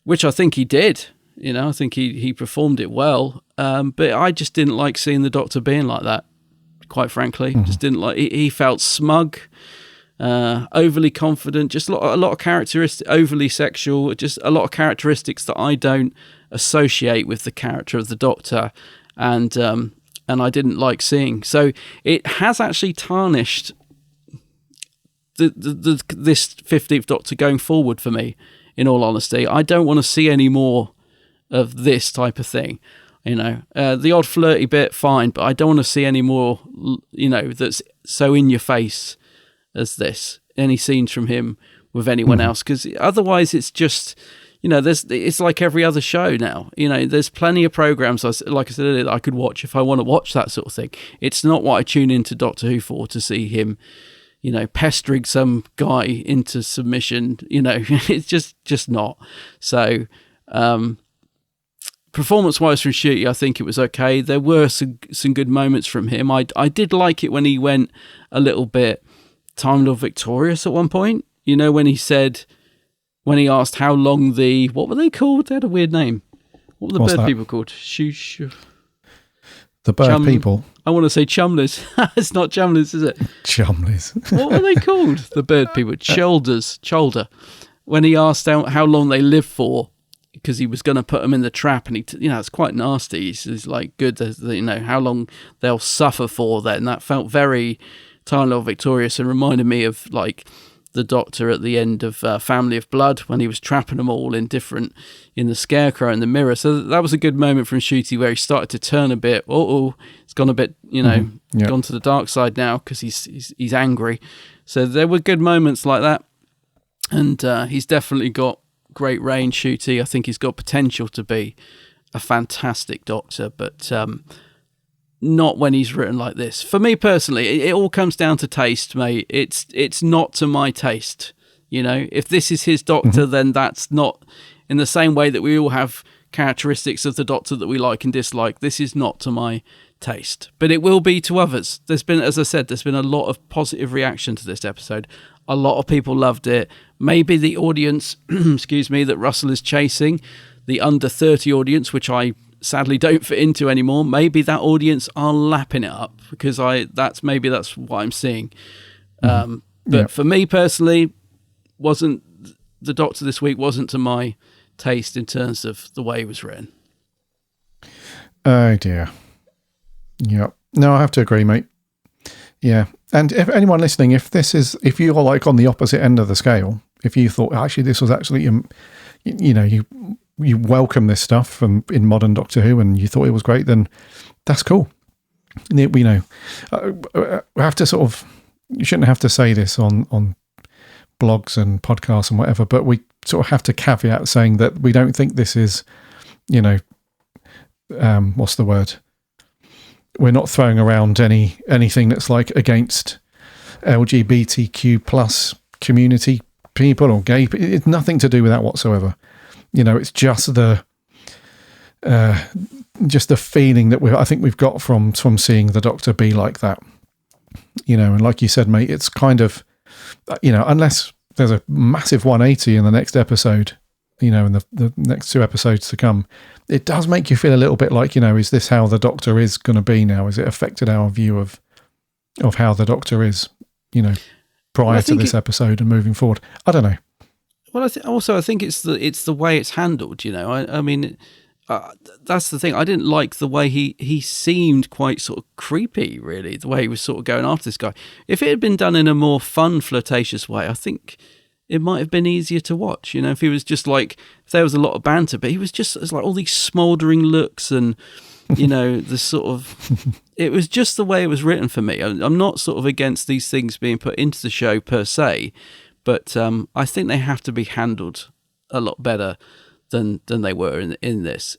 which I think he did. You know, I think he performed it well. But I just didn't like seeing the Doctor being like that. Quite frankly, just didn't like. He felt smug, overly confident, just a lot of characteristics, overly sexual, just a lot of characteristics that I don't associate with the character of the Doctor, and I didn't like seeing. So it has actually tarnished this 15th Doctor going forward for me, in all honesty. I don't want to see any more of this type of thing. You know, the odd flirty bit, fine, but I don't want to see any more, you know, that's so in your face as this. Any scenes from him with anyone else, because otherwise it's just, you know, it's like every other show now. You know, there's plenty of programs, like I said earlier, that I could watch if I want to watch that sort of thing. It's not what I tune into Doctor Who for, to see him, you know, pestering some guy into submission. You know, it's just not. So, performance-wise from Shooty, I think it was okay. There were some good moments from him. I did like it when he went a little bit Time Lord Victorious at one point. You know, when he asked how long what were they called? They had a weird name. What were the bird people called? The bird people? I want to say chumlers. It's not chumlers, is it? Chumlers. What were they called? The bird people. Cholder. When he asked how long they lived for, because he was going to put them in the trap, and it's quite nasty. He's like, good, you know, how long they'll suffer for that. And that felt very Time Lord Victorious and reminded me of like the Doctor at the end of Family of Blood when he was trapping them all in the Scarecrow and the Mirror. So that was a good moment from Ncuti where he started to turn a bit. It's gone a bit, gone to the dark side now because he's angry. So there were good moments like that, and he's definitely got great range. Ncuti, I think he's got potential to be a fantastic Doctor, but not when he's written like this. For me personally, it all comes down to taste, mate. It's not to my taste. If this is his Doctor, then that's not, in the same way that we all have characteristics of the Doctor that we like and dislike. This is not to my taste, but it will be to others. As I said, there's been a lot of positive reaction to this episode. A lot of people loved it. Maybe the audience, excuse me, that Russell is chasing, the under 30 audience, which I sadly don't fit into anymore, maybe that audience are lapping it up because that's what I'm seeing. But for me personally, the Doctor this week wasn't to my taste in terms of the way it was written. Oh dear. Yeah. No, I have to agree, mate. Yeah. And if anyone listening, if you're like on the opposite end of the scale, if you thought actually this was actually, you welcome this stuff in modern Doctor Who and you thought it was great, then that's cool. We know. We have to you shouldn't have to say this on blogs and podcasts and whatever, but we sort of have to caveat saying that we don't think this is, what's the word? We're not throwing around anything that's like against LGBTQ plus community people or gay. It's nothing to do with that whatsoever. It's just the feeling that I think we've got from seeing the Doctor be like that. And like you said, mate, it's kind of, unless there's a massive 180 in the next episode, in the next 2 episodes to come, it does make you feel a little bit like, is this how the Doctor is going to be now? Has it affected our view of how the Doctor is, prior to this episode and moving forward? I don't know. Well, I think it's the way it's handled. I mean, that's the thing. I didn't like the way he seemed quite sort of creepy. Really, the way he was sort of going after this guy. If it had been done in a more fun, flirtatious way, I think it might have been easier to watch. If he was just like, if there was a lot of banter, but he was just like all these smouldering looks and the sort of. It was just the way it was written for me. I'm not sort of against these things being put into the show per se. But I think they have to be handled a lot better than they were in this.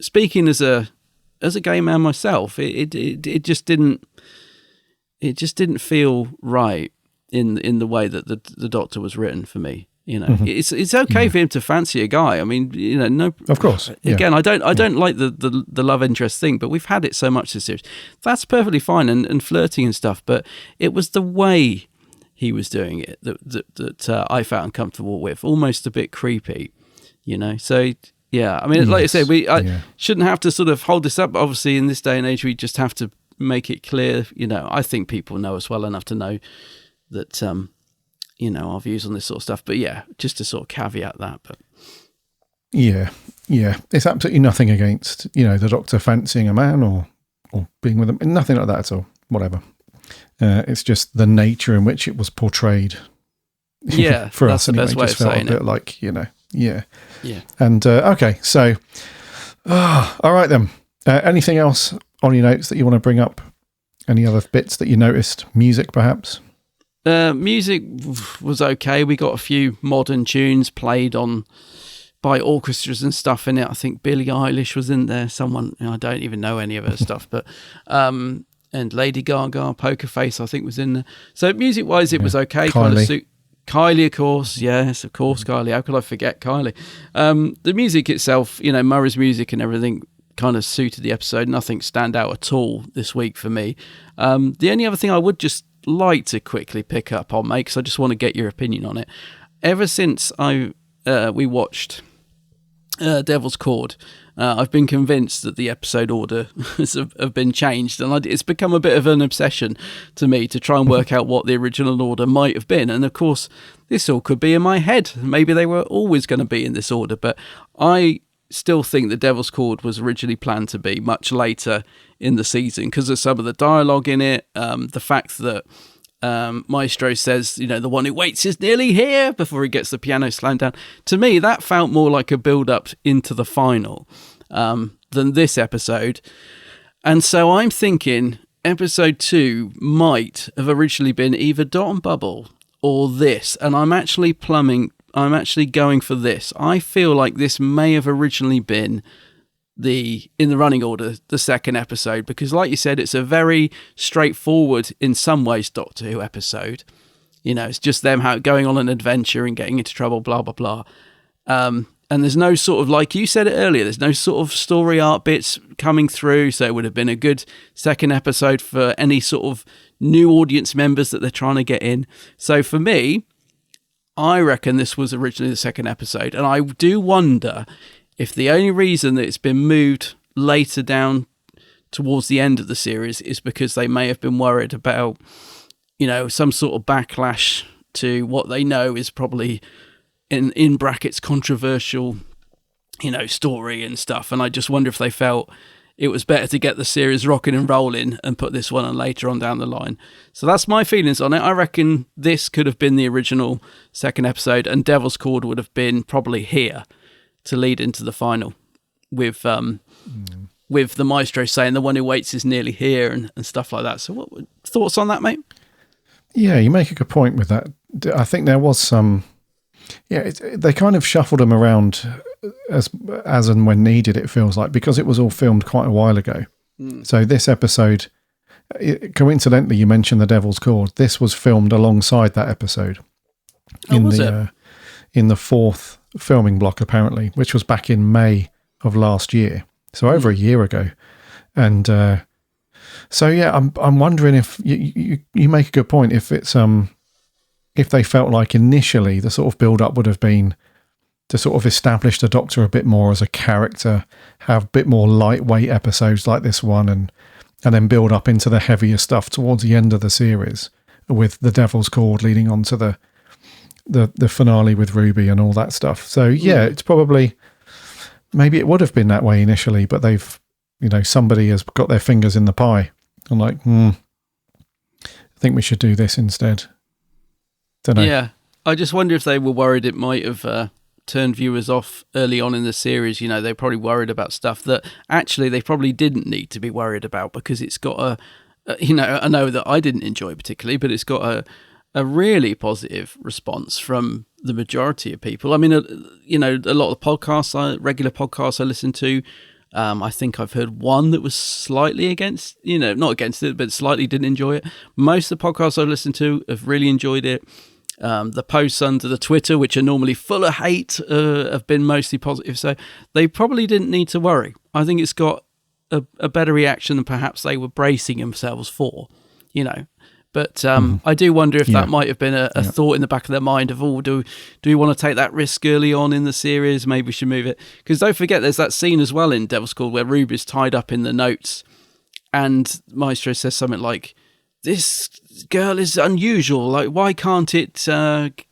Speaking as a gay man myself, it just didn't feel right in the way that the Doctor was written for me. It's okay for him to fancy a guy. I mean, no. Of course. Again, I don't like the love interest thing, but we've had it so much this series. That's perfectly fine and flirting and stuff. But it was the way he was doing it that I felt uncomfortable with, almost a bit creepy, So yeah, I mean, yes, like I said, I shouldn't have to sort of hold this up. But obviously, in this day and age, we just have to make it clear. I think people know us well enough to know that our views on this sort of stuff. But yeah, just to sort of caveat that. But yeah, it's absolutely nothing against the Doctor fancying a man or being with him. Nothing like that at all. Whatever. It's just the nature in which it was portrayed. Yeah, for that's us anyway. The best way just of felt saying a bit it. like yeah. And okay, so all right then. Anything else on your notes that you want to bring up? Any other bits that you noticed? Music, perhaps. Music was okay. We got a few modern tunes played by orchestras and stuff in it. I think Billie Eilish was in there. Someone, I don't even know any of her stuff, but and Lady Gaga, Poker Face, I think was in there. So music-wise, it was okay. Kylie. Kylie, of course. Yes, of course, Kylie. How could I forget Kylie? The music itself, Murray's music and everything kind of suited the episode. Nothing stand out at all this week for me. The only other thing I would just like to quickly pick up on, mate, because I just want to get your opinion on it. Ever since we watched Devil's Cord, I've been convinced that the episode order have been changed, and it's become a bit of an obsession to me to try and work out what the original order might have been. And of course, this all could be in my head. Maybe they were always going to be in this order, but I still think the Devil's Cord was originally planned to be much later in the season because of some of the dialogue in it, the fact that Maestro says, the one who waits is nearly here before he gets the piano slammed down. To me, that felt more like a build-up into the final than this episode. And so I'm thinking episode 2 might have originally been either Dot and Bubble or this. And I'm actually going for this. I feel like this may have originally been in the running order, the second episode, because like you said, it's a very straightforward, in some ways, Doctor Who episode. It's just them going on an adventure and getting into trouble, blah, blah, blah. And there's no sort of, like you said it earlier, there's no sort of story arc bits coming through, so it would have been a good second episode for any sort of new audience members that they're trying to get in. So for me, I reckon this was originally the second episode, and I do wonder if the only reason that it's been moved later down towards the end of the series is because they may have been worried about, some sort of backlash to what they know is probably in brackets controversial, story and stuff. And I just wonder if they felt it was better to get the series rocking and rolling and put this one on later on down the line. So that's my feelings on it. I reckon this could have been the original second episode, and Devil's Cord would have been probably here to lead into the final with the Maestro saying the one who waits is nearly here and stuff like that. So what thoughts on that, mate? Yeah, you make a good point with that. I think there was some... Yeah, they kind of shuffled them around as and when needed, it feels like, because it was all filmed quite a while ago. So this episode, coincidentally, you mentioned the Devil's Cord. This was filmed alongside that episode in the fourth filming block, apparently, which was back in May of last year, so over a year ago. And so yeah, I'm wondering if you make a good point, if it's if they felt like initially the sort of build up would have been to sort of establish the Doctor a bit more as a character, have a bit more lightweight episodes like this one, and then build up into the heavier stuff towards the end of the series, with the Devil's Cord leading on to the finale with Ruby and all that stuff. So yeah, it's probably, maybe it would have been that way initially, but they've, somebody has got their fingers in the pie. I'm like, I think we should do this instead. Don't know. Yeah, I just wonder if they were worried it might have turned viewers off early on in the series. They probably worried about stuff that actually they probably didn't need to be worried about, because it's got I know that I didn't enjoy particularly, but it's got a really positive response from the majority of people. I mean, a lot of the podcasts, regular podcasts I listen to, I think I've heard one that was slightly against, not against it, but slightly didn't enjoy it. Most of the podcasts I listen to have really enjoyed it. The posts under the Twitter, which are normally full of hate, have been mostly positive. So they probably didn't need to worry. I think it's got a better reaction than perhaps they were bracing themselves for, But I do wonder if that might have been a thought in the back of their mind of, do we want to take that risk early on in the series? Maybe we should move it. Because don't forget, there's that scene as well in Devil's Cord where Ruby's tied up in the notes, and Maestro says something like, "This girl is unusual. Like, why can't it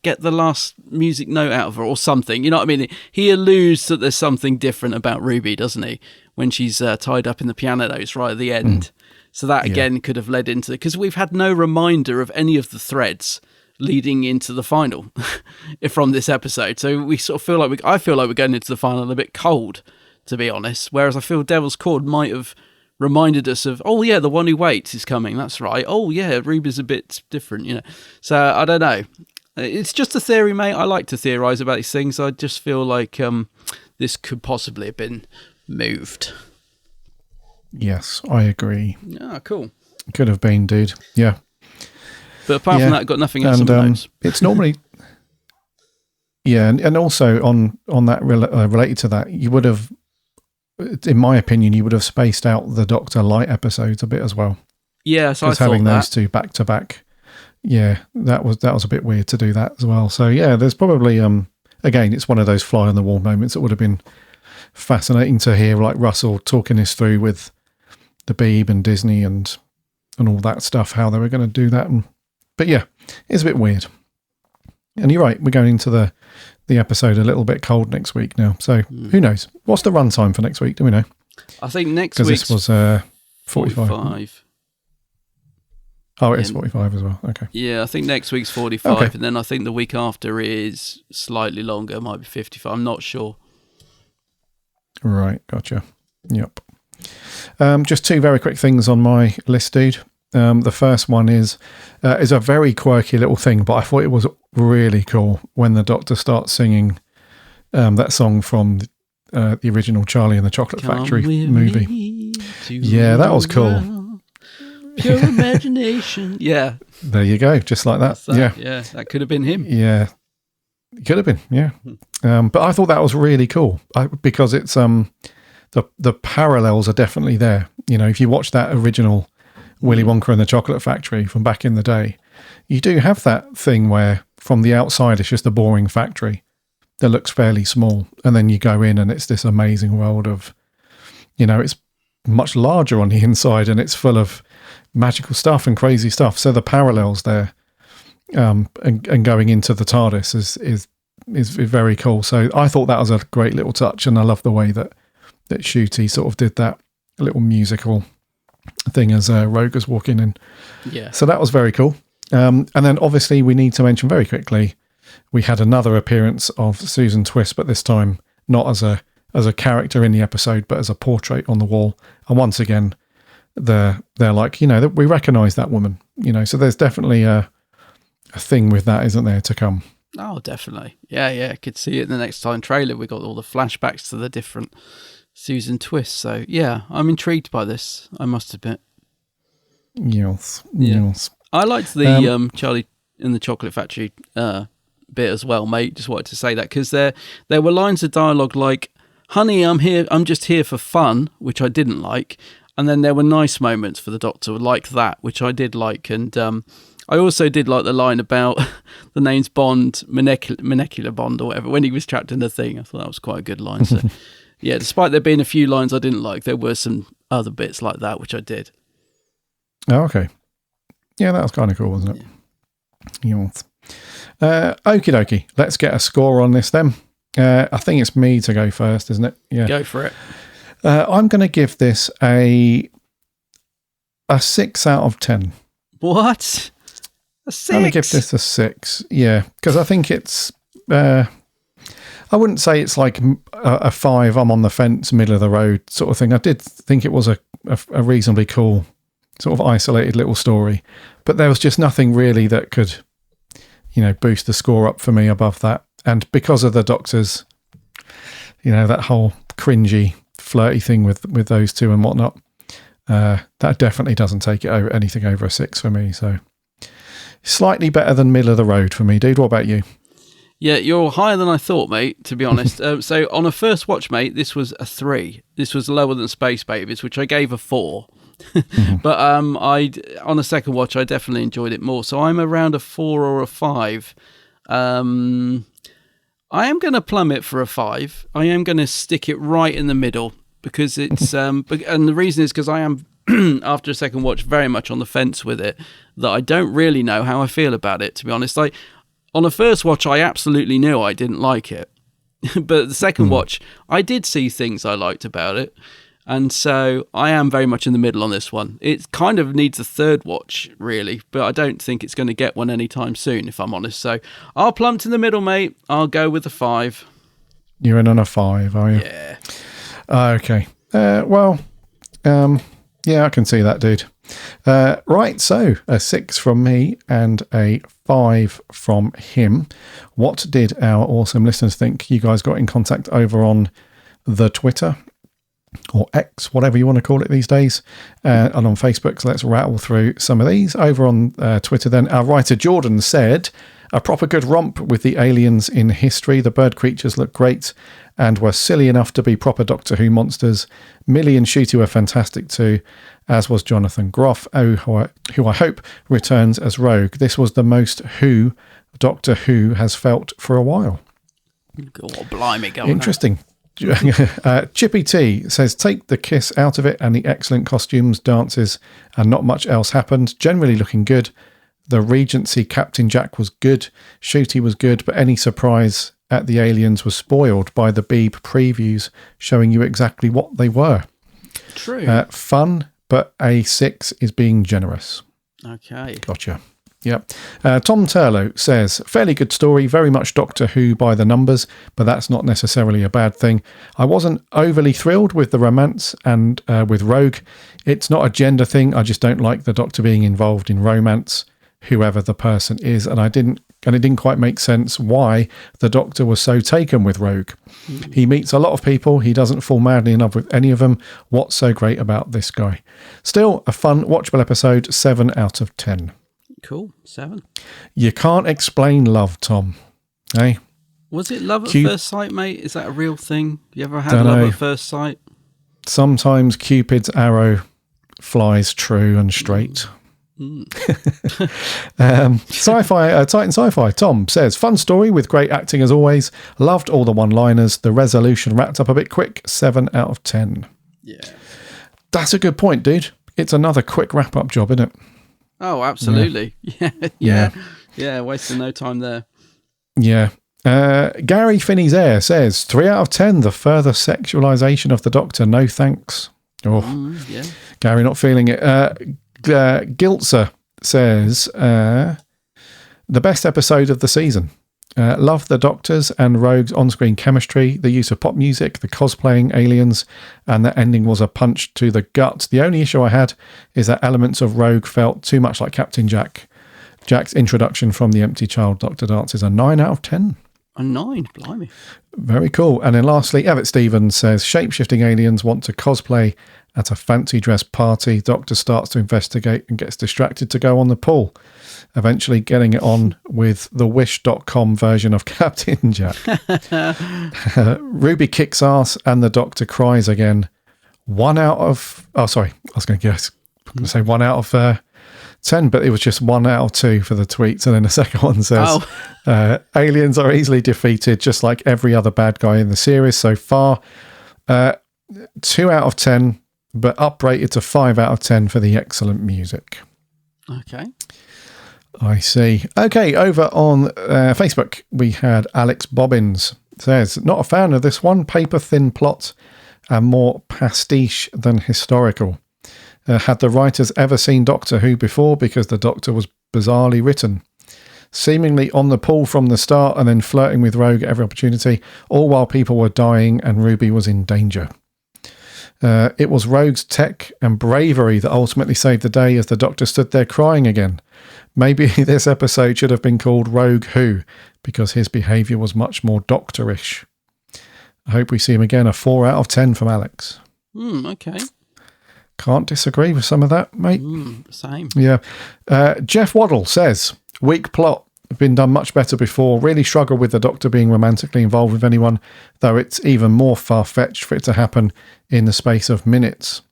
get the last music note out of her or something?" You know what I mean? He alludes that there's something different about Ruby, doesn't he? When she's tied up in the piano notes right at the end. So that, again, could have led into... Because we've had no reminder of any of the threads leading into the final from this episode. So we sort of feel like... I feel like we're going into the final a bit cold, to be honest. Whereas I feel Devil's Cord might have reminded us of, oh, yeah, the one who waits is coming. That's right. Oh, yeah, Ruby's a bit different, So I don't know. It's just a theory, mate. I like to theorise about these things. I just feel like this could possibly have been moved. Yes, I agree. Ah, cool. Could have been, dude. Yeah. But apart from that, got nothing else on the notes. It's normally... Yeah, and also on that, related to that, you would have, in my opinion, you would have spaced out the Doctor Light episodes a bit as well. Yeah, so I thought having those two back to back, yeah, that was a bit weird to do that as well. So yeah, there's probably again, it's one of those fly on the wall moments that would have been fascinating to hear, like Russell talking this through with the Beeb and Disney and all that stuff, how they were going to do that. But yeah, it's a bit weird. And you're right, we're going into the episode a little bit cold next week now. So who knows? What's the runtime for next week? Do we know? I think next week, this was 45. Oh, it's 45 as well. Okay. Yeah, I think next week's 45, Okay. and then I think the week after is slightly longer. It might be 55. I'm not sure. Right, gotcha. Yep. Just two very quick things on my list, dude. The first one is a very quirky little thing, but I thought it was really cool when the Doctor starts singing that song from the original Charlie and the Chocolate Factory movie. Yeah, that was cool. Pure imagination. Yeah. There you go, just like that. Yeah, that could have been him. Yeah, it could have been. Yeah, but I thought that was really cool because it's the parallels are definitely there. You know, if you watch that original Willy Wonka and the Chocolate Factory from back in the day, you do have that thing where from the outside it's just a boring factory that looks fairly small, and then you go in and it's this amazing world of, you know, it's much larger on the inside and it's full of magical stuff and crazy stuff. So the parallels there, and going into the TARDIS is very cool. So I thought that was a great little touch, and I love the way that Ncuti sort of did that little musical thing as Rogue was walking in. Yeah. So that was very cool. And then obviously we need to mention very quickly, we had another appearance of Susan Twist, but this time not as a character in the episode, but as a portrait on the wall. And once again, they're like, you know, we recognise that woman, you know, so there's definitely a thing with that, isn't there, to come? Oh, definitely. Yeah. I could see it in the next time trailer. We got all the flashbacks to the different Susan Twists. So yeah, I'm intrigued by this, I must admit. Yes. I liked the Charlie in the Chocolate Factory bit as well, mate. Just wanted to say that because there were lines of dialogue like, "Honey, I'm just here for fun," which I didn't like. And then there were nice moments for the Doctor like that, which I did like. And I also did like the line about the name's Bond, molecular Bond or whatever, when he was trapped in the thing. I thought that was quite a good line. So, yeah, despite there being a few lines I didn't like, there were some other bits like that, which I did. Oh, okay. Yeah, that was kind of cool, wasn't it? Yeah. Okie dokie. Let's get a score on this then. I think it's me to go first, isn't it? Yeah. Go for it. I'm going to give this a 6 out of 10. What? A 6? I'm going to give this a 6. Yeah, because I think it's... I wouldn't say it's like a 5, I'm on the fence, middle of the road sort of thing. I did think it was a reasonably cool sort of isolated little story, but there was just nothing really that could, you know, boost the score up for me above that. And because of the Doctor's, you know, that whole cringy, flirty thing with those two and whatnot, that definitely doesn't take it over anything over a 6 for me. So slightly better than middle of the road for me, dude. What about you? Yeah, you're higher than I thought, mate, to be honest. So on a first watch, mate, this was a 3. This was lower than Space Babies, which I gave a 4. But on a second watch, I definitely enjoyed it more. So I'm around a 4 or a 5. I am going to plumb it for a 5. I am going to stick it right in the middle because it's and the reason is because I am after a second watch very much on the fence with it, that I don't really know how I feel about it, to be honest. On a first watch, I absolutely knew I didn't like it. But the second watch, I did see things I liked about it. And so I am very much in the middle on this one. It kind of needs a third watch, really, but I don't think it's going to get one anytime soon, if I'm honest. So I'll plump in the middle, mate. I'll go with a 5. You're in on a 5, are you? Yeah. Okay. Yeah, I can see that, dude. Right, so a 6 from me and a 5 from him. What did our awesome listeners think? You guys got in contact over on the Twitter or X, whatever you want to call it these days, and on Facebook. So let's rattle through some of these. Over on Twitter then, our writer Jordan said, a proper good romp with the aliens in history. The bird creatures look great and were silly enough to be proper Doctor Who monsters. Millie and Ncuti were fantastic too, as was Jonathan Groff, who I hope returns as Rogue. This was the most Who Doctor Who has felt for a while. Oh, blimey, go on. Interesting. Chippy T says, take the kiss out of it and the excellent costumes, dances, and not much else happened. Generally looking good. The Regency Captain Jack was good. Ncuti was good, but any surprise at the aliens was spoiled by the Beeb previews showing you exactly what they were. True. Fun, but a 6 is being generous. Okay. Gotcha. Yep. Tom Turlow says, fairly good story, very much Doctor Who by the numbers, but that's not necessarily a bad thing. I wasn't overly thrilled with the romance and with Rogue. It's not a gender thing. I just don't like the Doctor being involved in romance, whoever the person is, and it didn't quite make sense why the Doctor was so taken with Rogue. He meets a lot of people. He doesn't fall madly in love with any of them. What's so great about this guy? Still a fun, watchable episode, 7 out of 10. Cool. 7. You can't explain love, Tom. Hey? Was it love at first sight, mate? Is that a real thing? You ever had love at first sight? Sometimes Cupid's arrow flies true and straight. Sci-fi, Titan Sci-fi, Tom says, fun story with great acting as always. Loved all the one-liners. The resolution wrapped up a bit quick. 7 out of 10. Yeah. That's a good point, dude. It's another quick wrap-up job, isn't it? Oh, absolutely. Yeah. Wasting no time there. Yeah. Gary Finney's Air says 3 out of 10. The further sexualization of the Doctor. No thanks. Oh, yeah. Gary not feeling it. Giltzer says the best episode of the season. Love the Doctors and Rogue's on-screen chemistry, the use of pop music, the cosplaying aliens, and the ending was a punch to the gut. The only issue I had is that elements of Rogue felt too much like Captain Jack. Jack's introduction from the Empty Child Doctor dance is a 9 out of 10. A 9, blimey. Very cool. And then lastly, Everett Stevens says, shape-shifting aliens want to cosplay at a fancy dress party. Doctor starts to investigate and gets distracted to go on the pool, eventually getting it on with the wish.com version of Captain Jack. Ruby kicks ass and the Doctor cries again. 1 out of... Oh, sorry. I was going to say 1 out of 10, but it was just 1 out of 2 for the tweets. And then the second one says, aliens are easily defeated, just like every other bad guy in the series so far. 2 out of 10, but uprated to 5 out of 10 for the excellent music. Okay. I see. Okay, over on Facebook, we had Alex Bobbins. Says, not a fan of this one. Paper thin plot and more pastiche than historical. Had the writers ever seen Doctor Who before? Because the Doctor was bizarrely written. Seemingly on the pull from the start and then flirting with Rogue at every opportunity, all while people were dying and Ruby was in danger. It was Rogue's tech and bravery that ultimately saved the day as the Doctor stood there crying again. Maybe this episode should have been called Rogue Who, because his behaviour was much more doctorish. I hope we see him again. A 4 out of 10 from Alex. Okay. Can't disagree with some of that, mate. Same. Yeah. Jeff Waddle says, weak plot. Been done much better before. Really struggle with the Doctor being romantically involved with anyone, though it's even more far-fetched for it to happen in the space of minutes.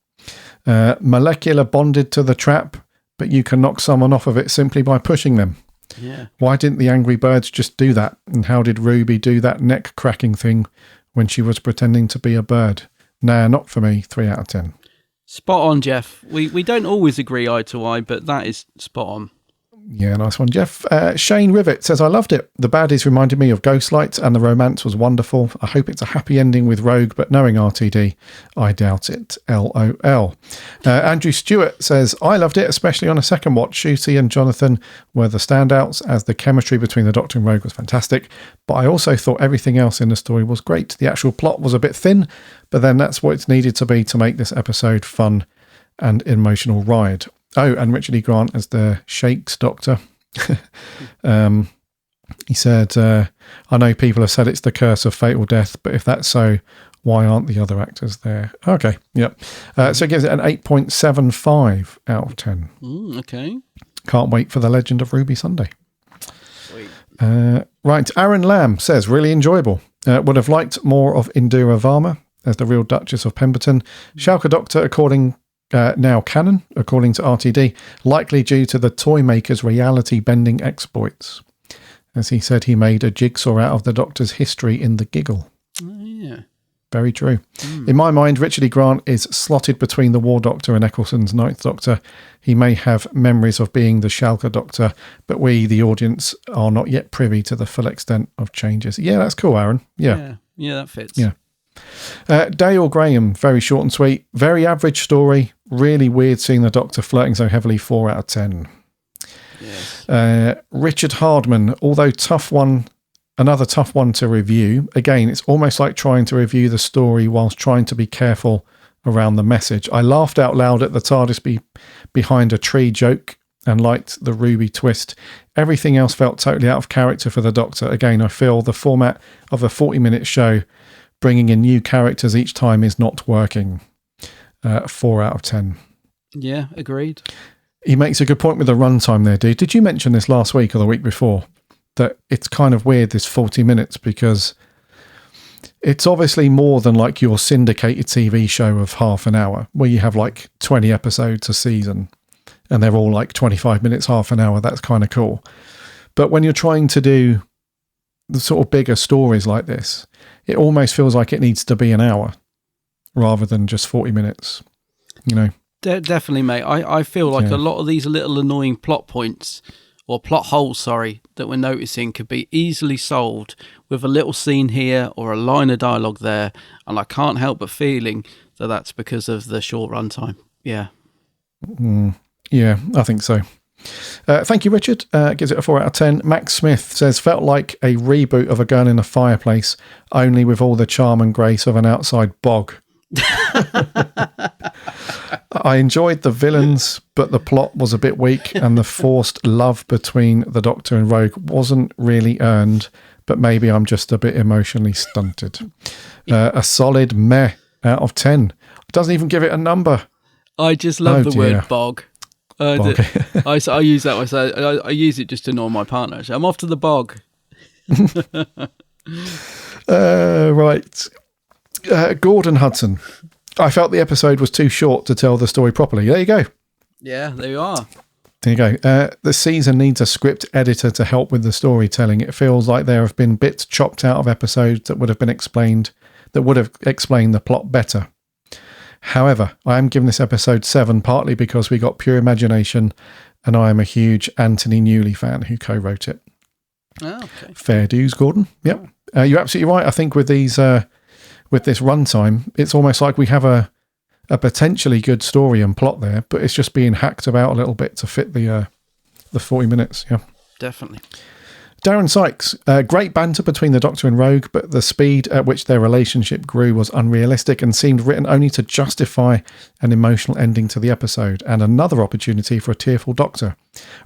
Molecular bonded to the trap, but you can knock someone off of it simply by pushing them. Yeah. Why didn't the angry birds just do that? And how did Ruby do that neck-cracking thing when she was pretending to be a bird? Nah, not for me. 3 out of 10. Spot on, Jeff. We don't always agree eye to eye, but that is spot on. Yeah, nice one, Jeff. Shane Rivet says, I loved it. The baddies reminded me of Ghostlight and the romance was wonderful. I hope it's a happy ending with Rogue, but knowing RTD, I doubt it. LOL. Andrew Stewart says, I loved it, especially on a second watch. Shooty and Jonathan were the standouts as the chemistry between the Doctor and Rogue was fantastic, but I also thought everything else in the story was great. The actual plot was a bit thin, but then that's what it's needed to be to make this episode fun and emotional ride. Oh, and Richard E. Grant as the Shakes Doctor. He said, I know people have said it's the curse of fatal death, but if that's so, why aren't the other actors there? Okay, yep. So it gives it an 8.75 out of 10. Okay. Can't wait for the Legend of Ruby Sunday. Sweet. Right, Aaron Lamb says, really enjoyable. Would have liked more of Indira Varma as the real Duchess of Pemberton. Shalka Doctor, now canon, according to RTD, likely due to the toy maker's reality-bending exploits. As he said, he made a jigsaw out of the Doctor's history in The Giggle. Yeah. Very true. In my mind, Richard E. Grant is slotted between the War Doctor and Eccleston's Ninth Doctor. He may have memories of being the Shalka Doctor, but we, the audience, are not yet privy to the full extent of changes. Yeah, that's cool, Aaron. Yeah, that fits. Yeah. Dale Graham, very short and sweet. Very average story. Really weird seeing the Doctor flirting so heavily. 4 out of 10. Yes. Richard Hardman, although another tough one to review. Again, it's almost like trying to review the story whilst trying to be careful around the message. I laughed out loud at the TARDIS behind a tree joke and liked the Ruby twist. Everything else felt totally out of character for the Doctor. Again, I feel the format of a 40-minute show, bringing in new characters each time, is not working. 4 out of 10. Yeah, agreed. He makes a good point with the runtime there, dude. Did you mention this last week or the week before? That it's kind of weird, this 40 minutes, because it's obviously more than like your syndicated TV show of half an hour, where you have like 20 episodes a season and they're all like 25 minutes, half an hour. That's kind of cool. But when you're trying to do the sort of bigger stories like this, it almost feels like it needs to be an hour rather than just 40 minutes, you know? Definitely, mate. I feel like a lot of these little annoying plot points, or plot holes, that we're noticing could be easily solved with a little scene here or a line of dialogue there, and I can't help but feeling that that's because of the short runtime. Yeah. Yeah, I think so. Thank you, Richard. Gives it a 4 out of 10. Max Smith says, felt like a reboot of A Girl in a Fireplace, only with all the charm and grace of an outside bog. I enjoyed the villains, but the plot was a bit weak, and the forced love between the Doctor and Rogue wasn't really earned, but maybe I'm just a bit emotionally stunted. A solid meh out of 10. It doesn't even give it a number. I just love the word bog. Bog. I use that. I use it just to annoy my partner. So I'm off to the bog. Right. Gordon Hudson. I felt the episode was too short to tell the story properly. There you go. Yeah, there you are. There you go. The season needs a script editor to help with the storytelling. It feels like there have been bits chopped out of episodes that would have explained the plot better. However, I am giving this episode 7 partly because we got pure imagination, and I am a huge Anthony Newley fan who co-wrote it. Oh, okay. Fair dues, Gordon. Yep. You're absolutely right. I think with these with this runtime, it's almost like we have a potentially good story and plot there, but it's just being hacked about a little bit to fit the 40 minutes. Yeah, definitely. Darren Sykes, great banter between the Doctor and Rogue, but the speed at which their relationship grew was unrealistic and seemed written only to justify an emotional ending to the episode and another opportunity for a tearful Doctor.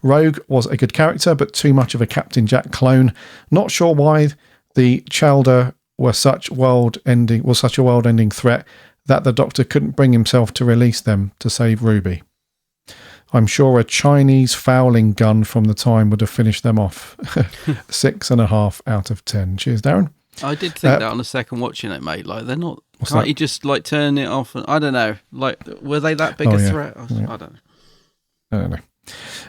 Rogue was a good character, but too much of a Captain Jack clone. Not sure why the Chalder was such a world-ending threat that the Doctor couldn't bring himself to release them to save Ruby. I'm sure a Chinese fowling gun from the time would have finished them off. 6.5 out of 10. Cheers, Darren. I did think that on the second watching it, mate. Like, they're not. Can't you just like turn it off? I don't know. Like, were they that big a threat? I don't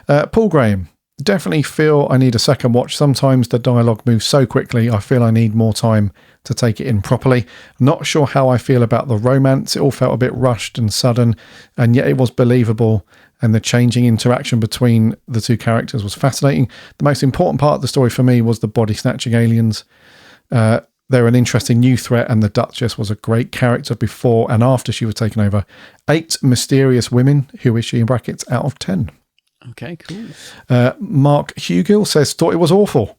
know. Paul Graham. Definitely feel I need a second watch. Sometimes the dialogue moves so quickly, I feel I need more time to take it in properly. Not sure how I feel about the romance. It all felt a bit rushed and sudden, and yet it was believable, and the changing interaction between the two characters was fascinating. The most important part of the story for me was the body-snatching aliens. They're an interesting new threat, and the Duchess was a great character before and after she was taken over. 8 mysterious women. Who is she in brackets out of 10? Okay, cool. Mark Hugill says, thought it was awful.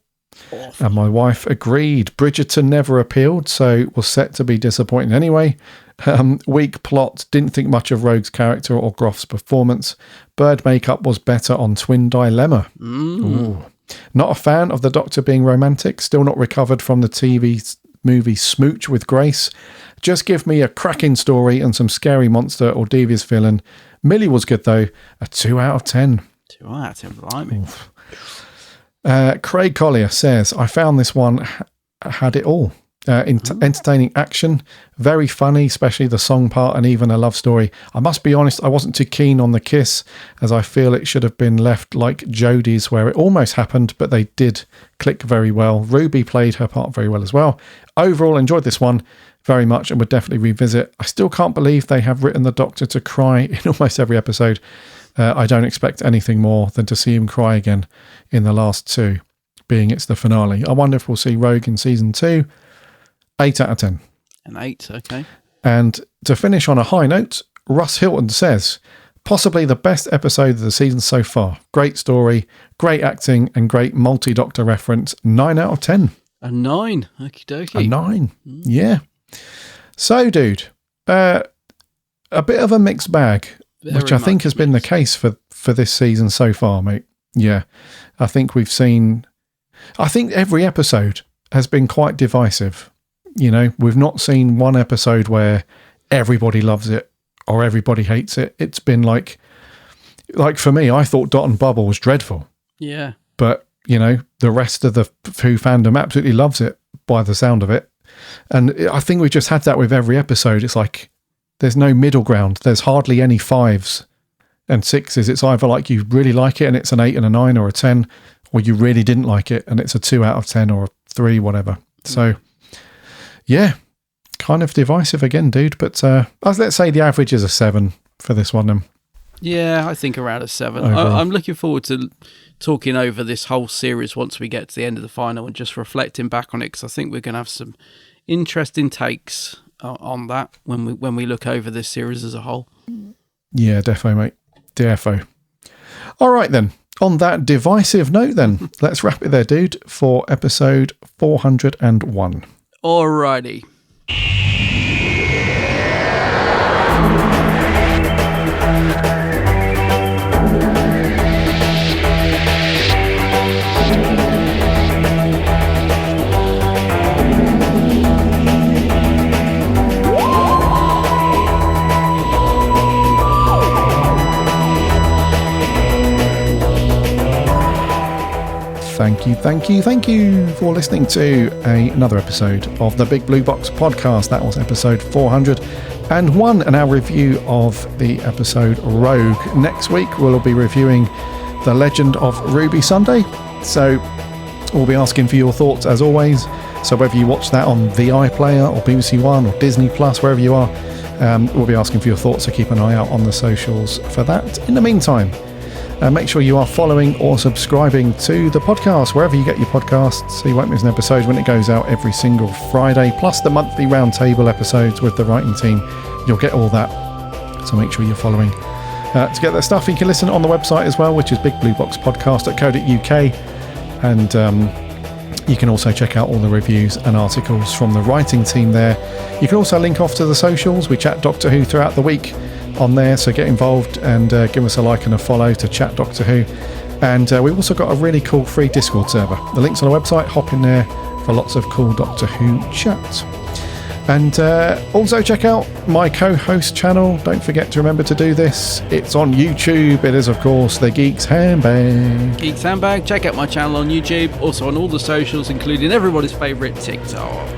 And my wife agreed. Bridgerton never appealed, so was set to be disappointing anyway. Weak plot, didn't think much of Rogue's character or Groff's performance. Bird makeup was better on Twin Dilemma. Ooh. Not a fan of the Doctor being romantic, still not recovered from the TV movie Smooch with Grace. Just give me a cracking story and some scary monster or devious villain. Millie was good though, a 2 out of 10. 2 out of 10, blimey. Craig Collier says, I found this one had it all. Entertaining action, very funny, especially the song part and even a love story. I must be honest, I wasn't too keen on the kiss, as I feel it should have been left like Jodie's, where it almost happened, but they did click very well. Ruby played her part very well as well. Overall, enjoyed this one very much and would definitely revisit. I still can't believe they have written the Doctor to cry in almost every episode. I don't expect anything more than to see him cry again in the last 2, being it's the finale. I wonder if we'll see Rogue in season 2. 8 out of 10. An 8, okay. And to finish on a high note, Russ Hilton says, possibly the best episode of the season so far. Great story, great acting, and great multi-Doctor reference. 9 out of 10. A 9. Okie dokie. A 9. Yeah. So, dude, a bit of a mixed bag, which I think has been the case for this season so far, mate. Yeah. I think every episode has been quite divisive. You know, we've not seen one episode where everybody loves it or everybody hates it. It's been like for me, I thought Dot and Bubble was dreadful. Yeah. But, you know, the rest of the Who fandom absolutely loves it by the sound of it. And I think we just had that with every episode. It's like there's no middle ground. There's hardly any 5s and 6s. It's either like you really like it and it's an 8 and a 9 or a 10, or you really didn't like it and it's a 2 out of 10 or a 3, whatever. So, yeah, kind of divisive again, dude. But let's say the average is a 7 for this one then. Yeah, I think around a 7. I'm looking forward to talking over this whole series once we get to the end of the final and just reflecting back on it, because I think we're going to have some interesting takes on that when we look over this series as a whole. Yeah, definitely, mate. Defo. All right, then. On that divisive note, then, let's wrap it there, dude, for episode 401. Alrighty. Thank you for listening to another episode of the Big Blue Box podcast. That was episode 401 and our review of the episode Rogue. Next week we'll be reviewing The Legend of Ruby Sunday. So we'll be asking for your thoughts as always. So whether you watch that on the iPlayer or BBC One or Disney Plus, wherever you are, we'll be asking for your thoughts. So keep an eye out on the socials for that. In the meantime, make sure you are following or subscribing to the podcast wherever you get your podcasts, so you won't miss an episode when it goes out every single Friday, plus the monthly roundtable episodes with the writing team. You'll get all that, so make sure you're following. To get that stuff, you can listen on the website as well, which is bigblueboxpodcast.co.uk, and you can also check out all the reviews and articles from the writing team there. You can also link off to the socials. We chat Doctor Who throughout the week on there, so get involved and give us a like and a follow to chat Doctor Who. And we've also got a really cool free Discord server. The link's on the website. Hop in there for lots of cool Doctor Who chat. And also check out my co-host channel. Don't forget to remember to do this. It's on YouTube. It is, of course, the Geeks Handbag. Geeks Handbag. Check out my channel on YouTube. Also on all the socials, including everybody's favourite TikTok.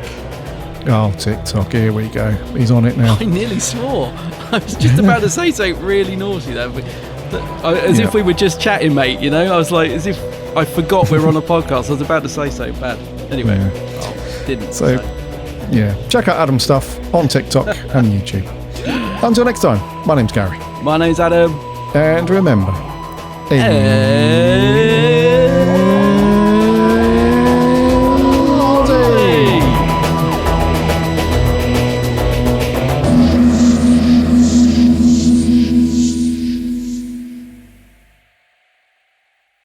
Oh, TikTok, here we go. He's on it now. I nearly swore. I was just about to say something really naughty there. As if we were just chatting, mate, you know? I was like, as if I forgot we were on a podcast. I was about to say something bad. Anyway, didn't. So, yeah. Check out Adam's stuff on TikTok and YouTube. Until next time, my name's Gary. My name's Adam. And remember,